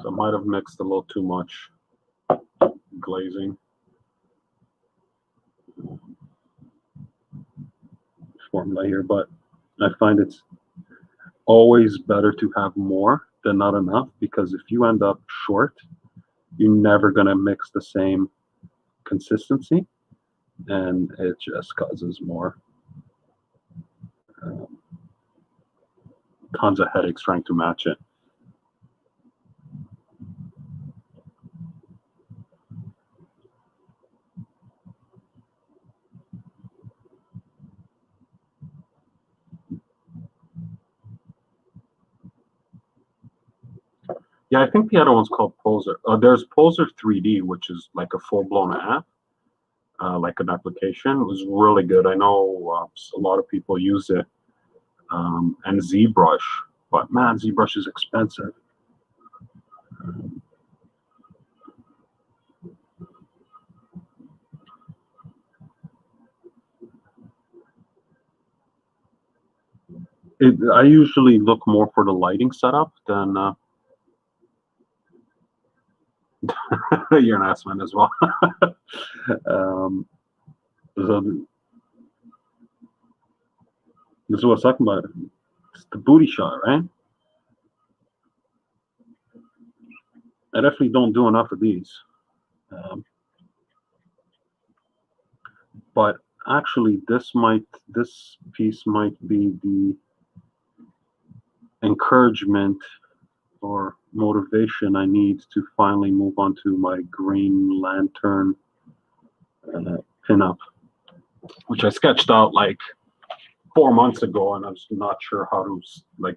[SPEAKER 1] So I might have mixed a little too much glazing formula here, but I find it's always better to have more than not enough, because if you end up short, you're never going to mix the same consistency, and it just causes more tons of headaches trying to match it. Yeah, I think the other one's called Poser. There's Poser 3D, which is like a full-blown app, like an application. It was really good. I know a lot of people use it, and ZBrush, but man, ZBrush is expensive. I usually look more for the lighting setup than you're an ass man as well. So this is what I was talking about. It's the booty shot, right? I definitely don't do enough of these. But actually, this piece might be the encouragement or motivation I need to finally move on to my Green Lantern pinup, which I sketched out like 4 months ago, and I'm just not sure how to like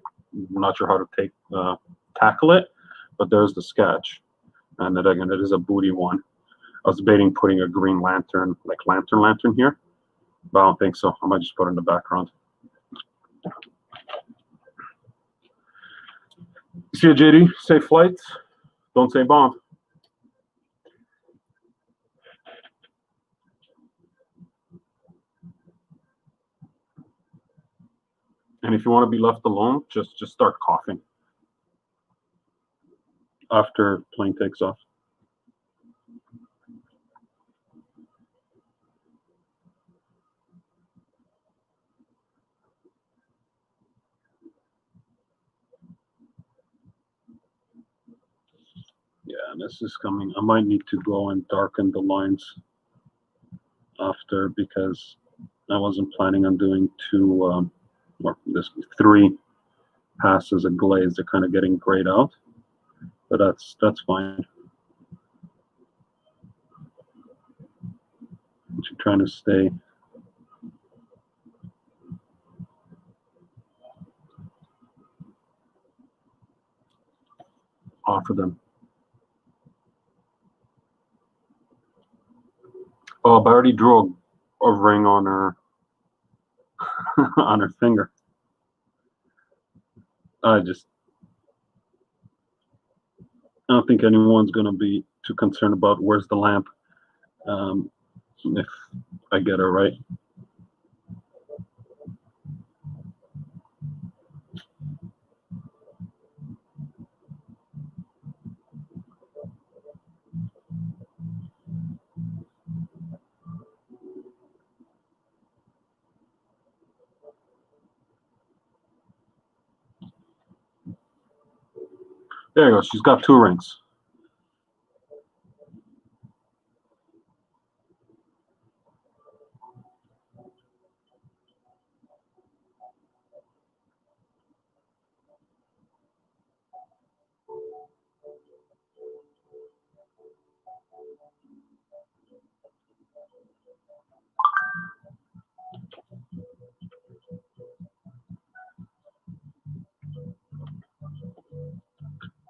[SPEAKER 1] not sure how to tackle it, but there's the sketch. And then again, it is a booty one. I was debating putting a green lantern, like lantern here, but I don't think so. I might just put it in the background. See you, JD. Safe flights. Don't say bomb. And if you want to be left alone, just start coughing after plane takes off. Yeah, this is coming. I might need to go and darken the lines after, because I wasn't planning on doing three passes of glaze. They're kind of getting grayed out, but that's fine. I'm trying to stay off of them. Oh, but I already drew a ring on her on her finger. I don't think anyone's going to be too concerned about where's the lamp if I get her right. There you go. She's got 2 rings.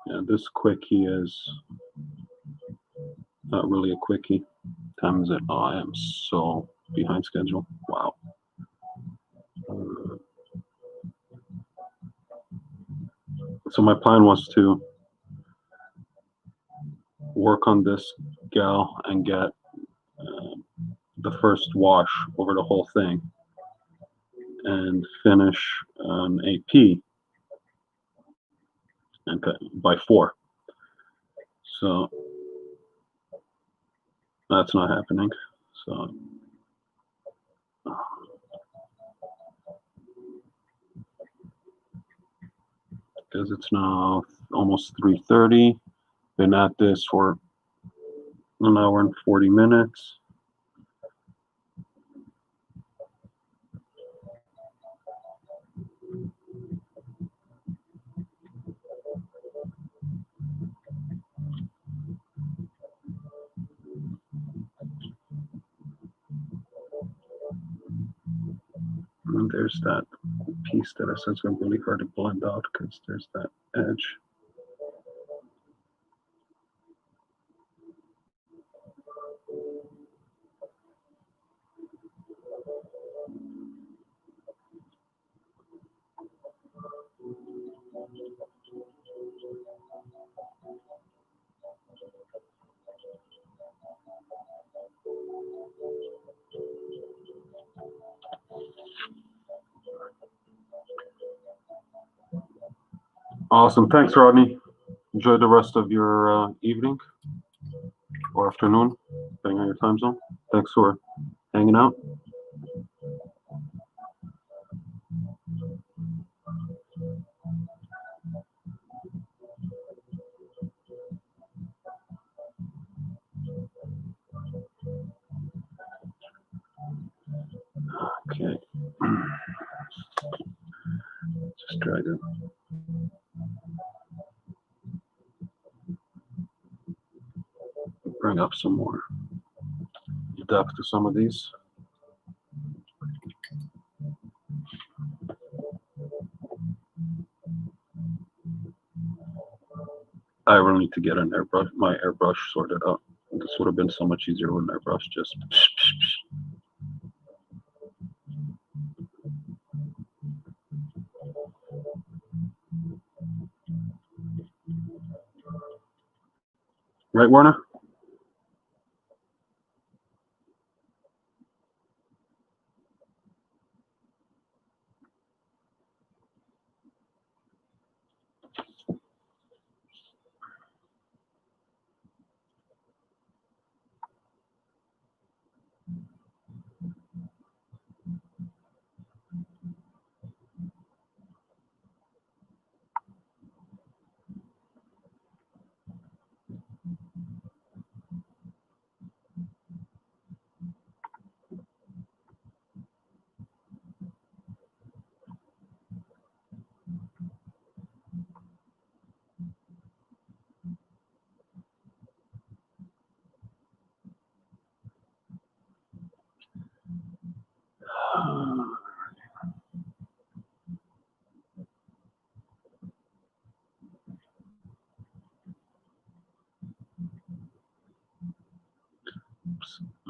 [SPEAKER 1] Yeah, this quickie is not really a quickie. Time is it? Oh, I am so behind schedule. Wow. So my plan was to work on this gal and get the first wash over the whole thing and finish an AP and by 4. So that's not happening. So because it's now almost 3:30, been at this for an hour and 40 minutes. And there's that piece that I said is really hard to blend out because there's that edge. Awesome. Thanks, Rodney. Enjoy the rest of your evening or afternoon, depending on your time zone. Thanks for hanging out. Okay. Just try to bring up some more depth to some of these. I really need to get an airbrush, my airbrush sorted out. This would have been so much easier with an airbrush. Just right, Werner?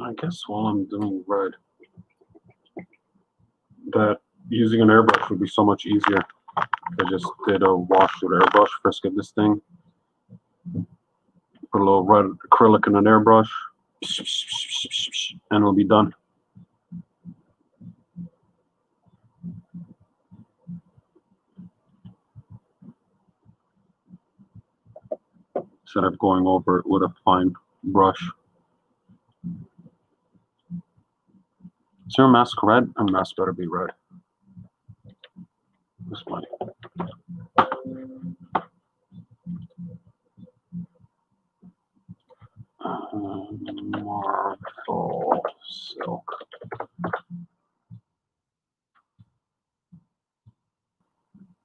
[SPEAKER 1] I guess while I'm doing red, that using an airbrush would be so much easier. I just did a wash with airbrush, frisket this thing, put a little red acrylic in an airbrush, and it'll be done. Instead of going over it with a fine brush. Is your mask red? Your mask better be red. This might. Marble silk.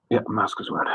[SPEAKER 1] Yeah, mask is red.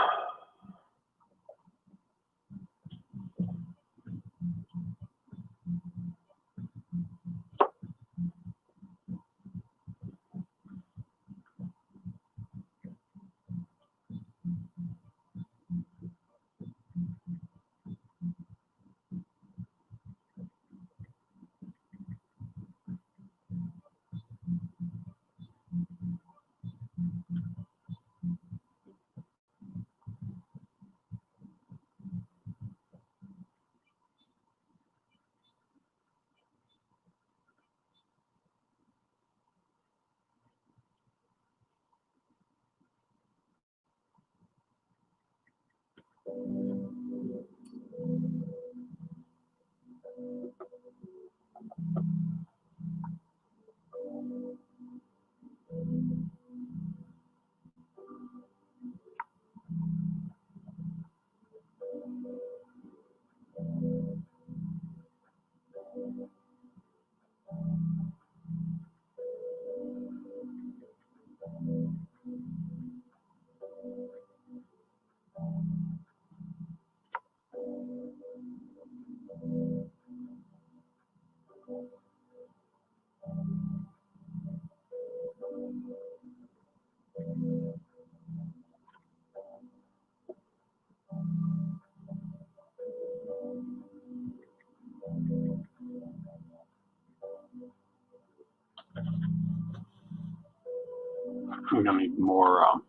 [SPEAKER 1] I'm gonna need more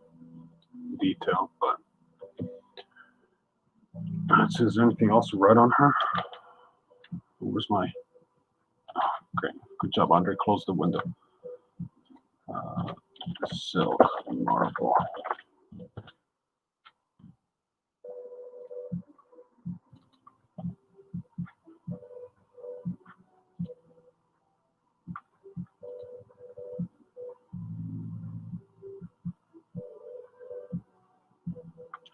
[SPEAKER 1] detail, but is there anything else red on her? Where's my? Okay, good job, Andre. Close the window. Silk marble.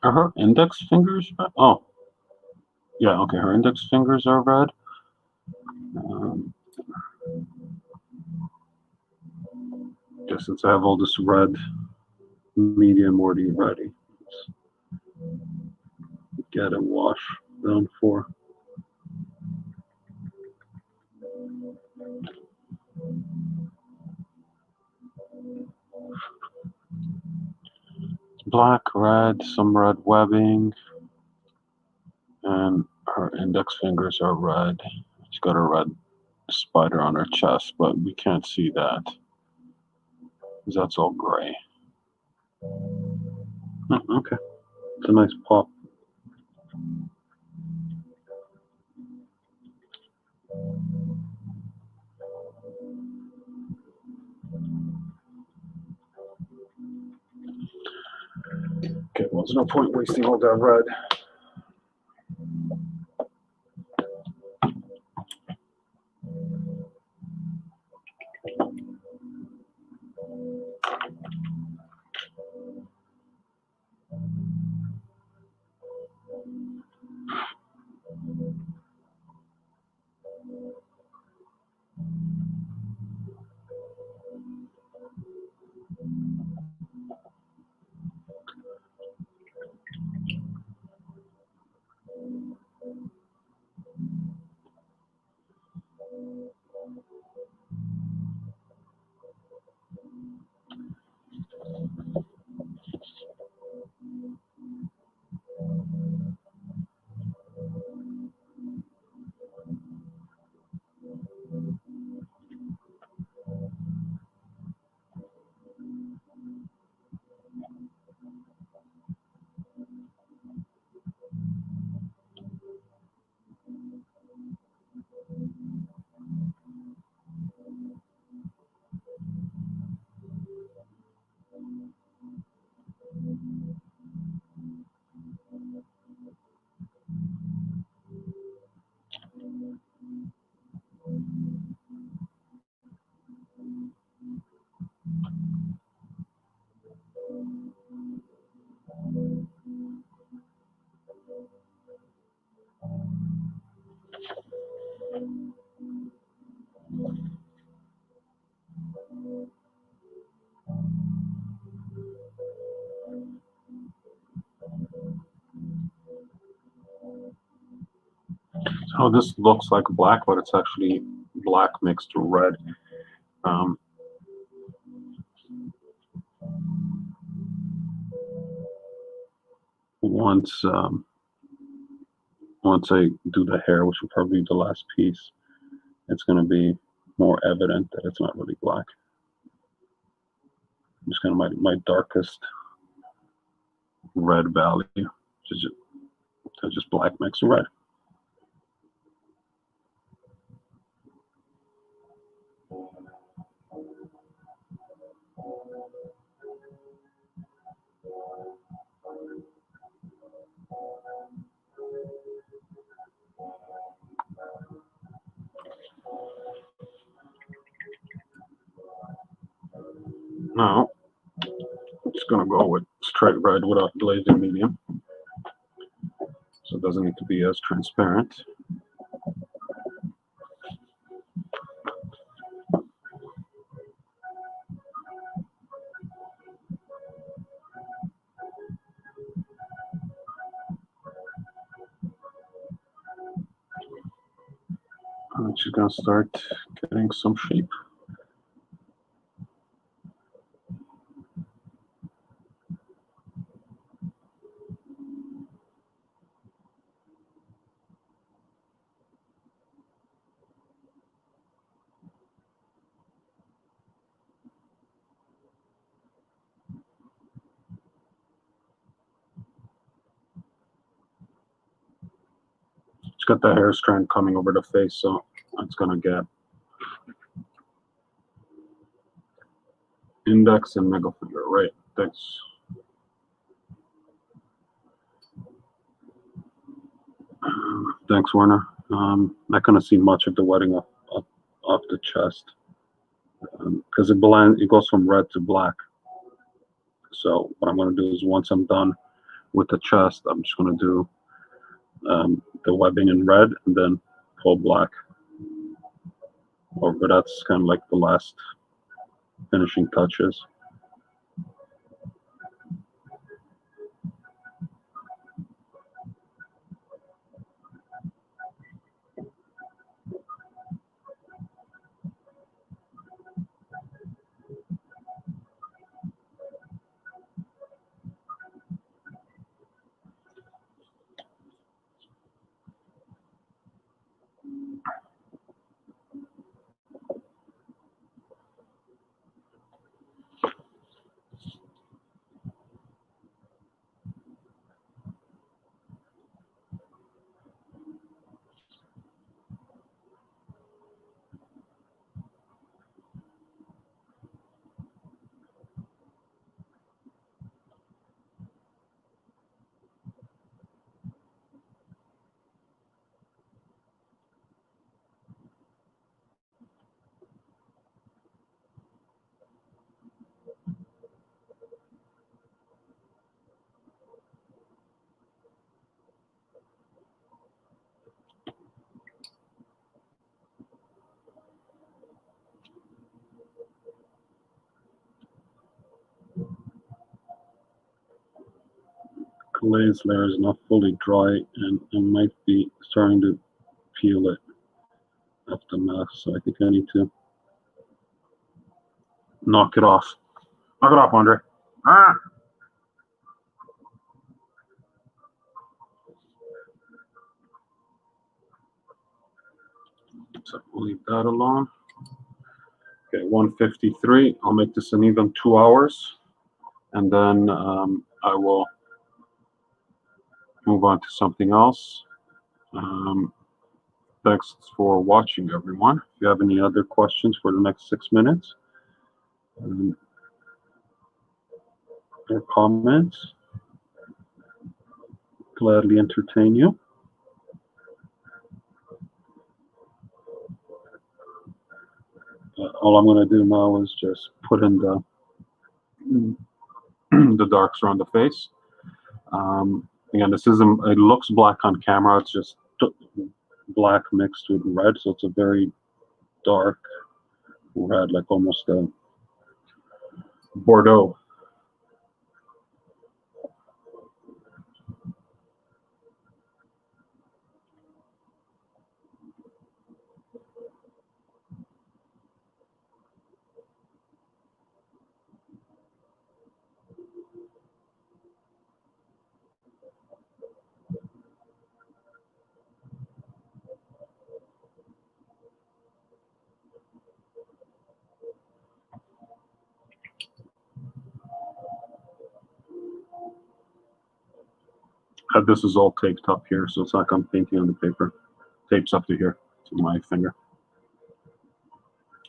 [SPEAKER 1] Are her index fingers red? Oh, yeah. Okay, her index fingers are red. Just since I have all this red, medium already ready, let's get a wash down for. Black, red, some red webbing, And her index fingers are red. She's got a red spider on her chest, but we can't see that because that's all gray. Okay, it's a nice pop. Okay, well, there's no point wasting all that red. So this looks like black, but it's actually black mixed red. Um, once once I do the hair, which will probably be the last piece, it's going to be more evident that it's not really black. It's kind of my darkest red value, which is just black mixed red. Now, I'm just going to go with straight red without glazing medium, so it doesn't need to be as transparent. And she's going to start getting some shape. She's got the hair strand coming over the face, so it's going to get index and middle finger, right? Thanks. Thanks, Werner. Not going to see much of the wedding off the chest because it goes from red to black. So what I'm going to do is once I'm done with the chest, I'm just going to do the webbing in red and then full black. But that's kind of like the last finishing touches. glaze layer is not fully dry and it might be starting to peel it off the mouth, so I think I need to knock it off. Knock it off, Andre. Ah! So we'll leave that alone. Okay, 1:53. I'll make this an even 2 hours, and then I will move on to something else. Thanks for watching, everyone. If you have any other questions for the next 6 minutes or comments, gladly entertain you. All I'm going to do now is just put in the the darks around the face. Again, this isn't. It looks black on camera. It's just black mixed with red, so it's a very dark red, like almost a Bordeaux. This is all taped up here, so it's like I'm painting on the paper. Tapes up to here, to my finger.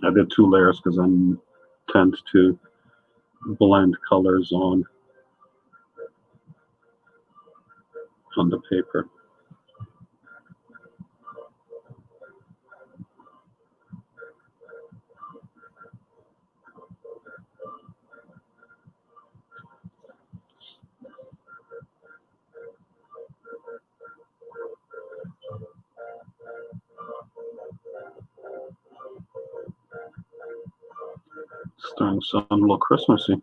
[SPEAKER 1] I did 2 layers because I tend to blend colors on the paper. Starting to sound a little Christmassy.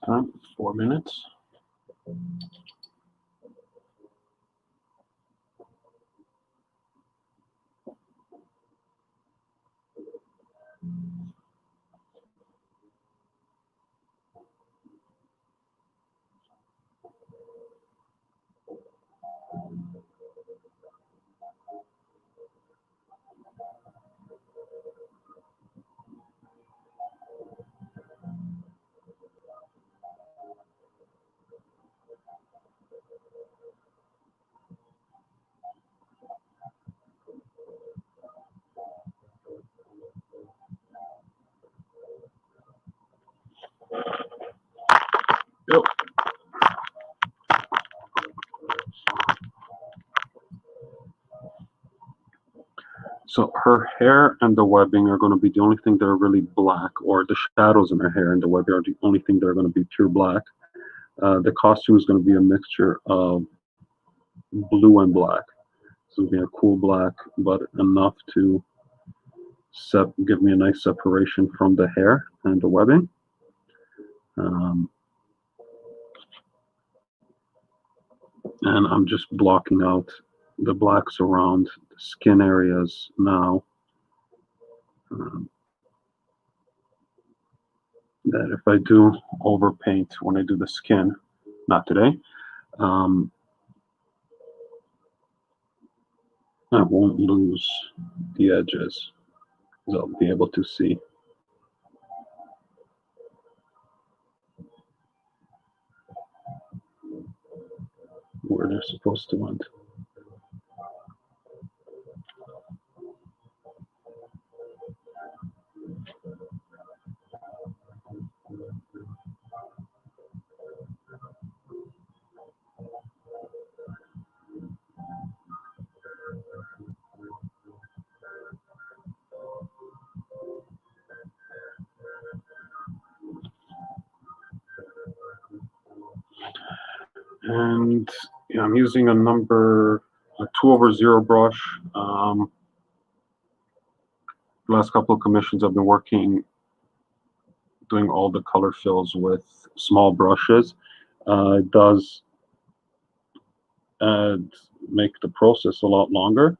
[SPEAKER 1] Time, 4 minutes. Yep. So her hair and the webbing are going to be the only thing that are really black, or the shadows in her hair and the webbing are the only thing that are going to be pure black. The costume is going to be a mixture of blue and black. So it'll be a cool black, but enough to give me a nice separation from the hair and the webbing. And I'm just blocking out the blacks around the skin areas now. That if I do overpaint when I do the skin, not today, I won't lose the edges. I'll be able to see where they're supposed to end. And yeah, I'm using a 2/0 brush. The last couple of commissions I've been doing all the color fills with small brushes. It does make the process a lot longer,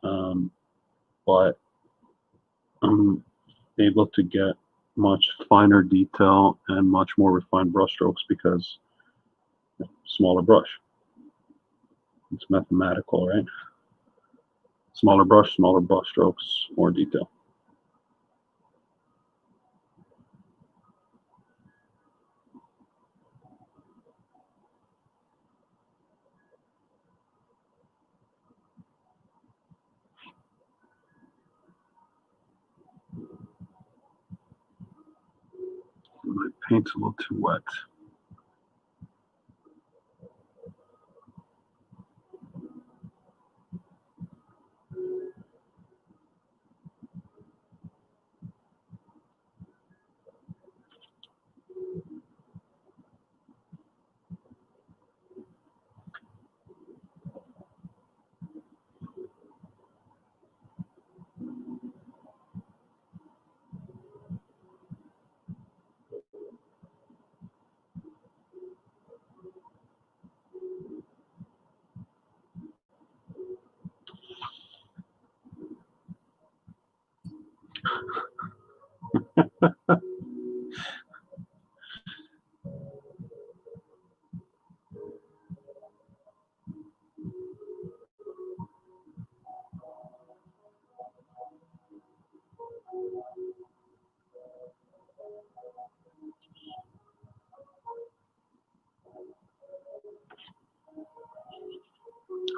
[SPEAKER 1] but I'm able to get much finer detail and much more refined brush strokes because smaller brush. It's mathematical, right? Smaller brush strokes, more detail. My paint's a little too wet.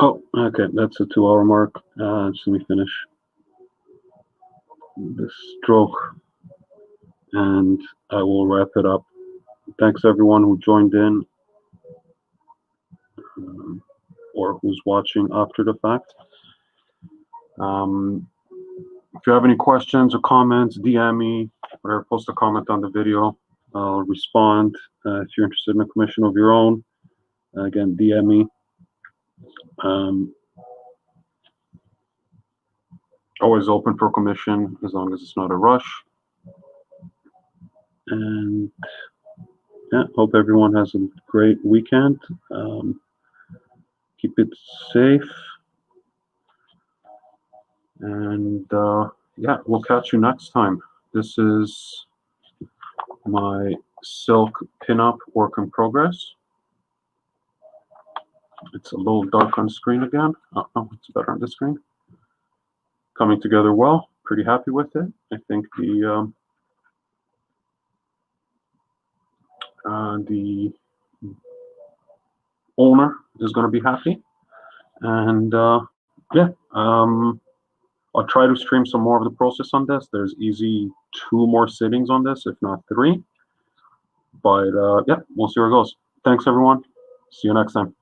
[SPEAKER 1] Oh, okay, that's a 2-hour mark. Just let me finish this stroke and I will wrap it up. Thanks everyone who joined in or who's watching after the fact. If you have any questions or comments, DM me or post a comment on the video. I'll respond. If you're interested in a commission of your own, again, DM me. Always open for commission as long as it's not a rush. And yeah, hope everyone has a great weekend. Keep it safe. And yeah, we'll catch you next time. This is my silk pinup work in progress. It's a little dark on the screen again. Oh, it's better on the screen. Coming together well. Pretty happy with it. I think the owner is going to be happy. And yeah, I'll try to stream some more of the process on this. There's easy 2 more sittings on this, if not 3. But yeah, we'll see where it goes. Thanks, everyone. See you next time.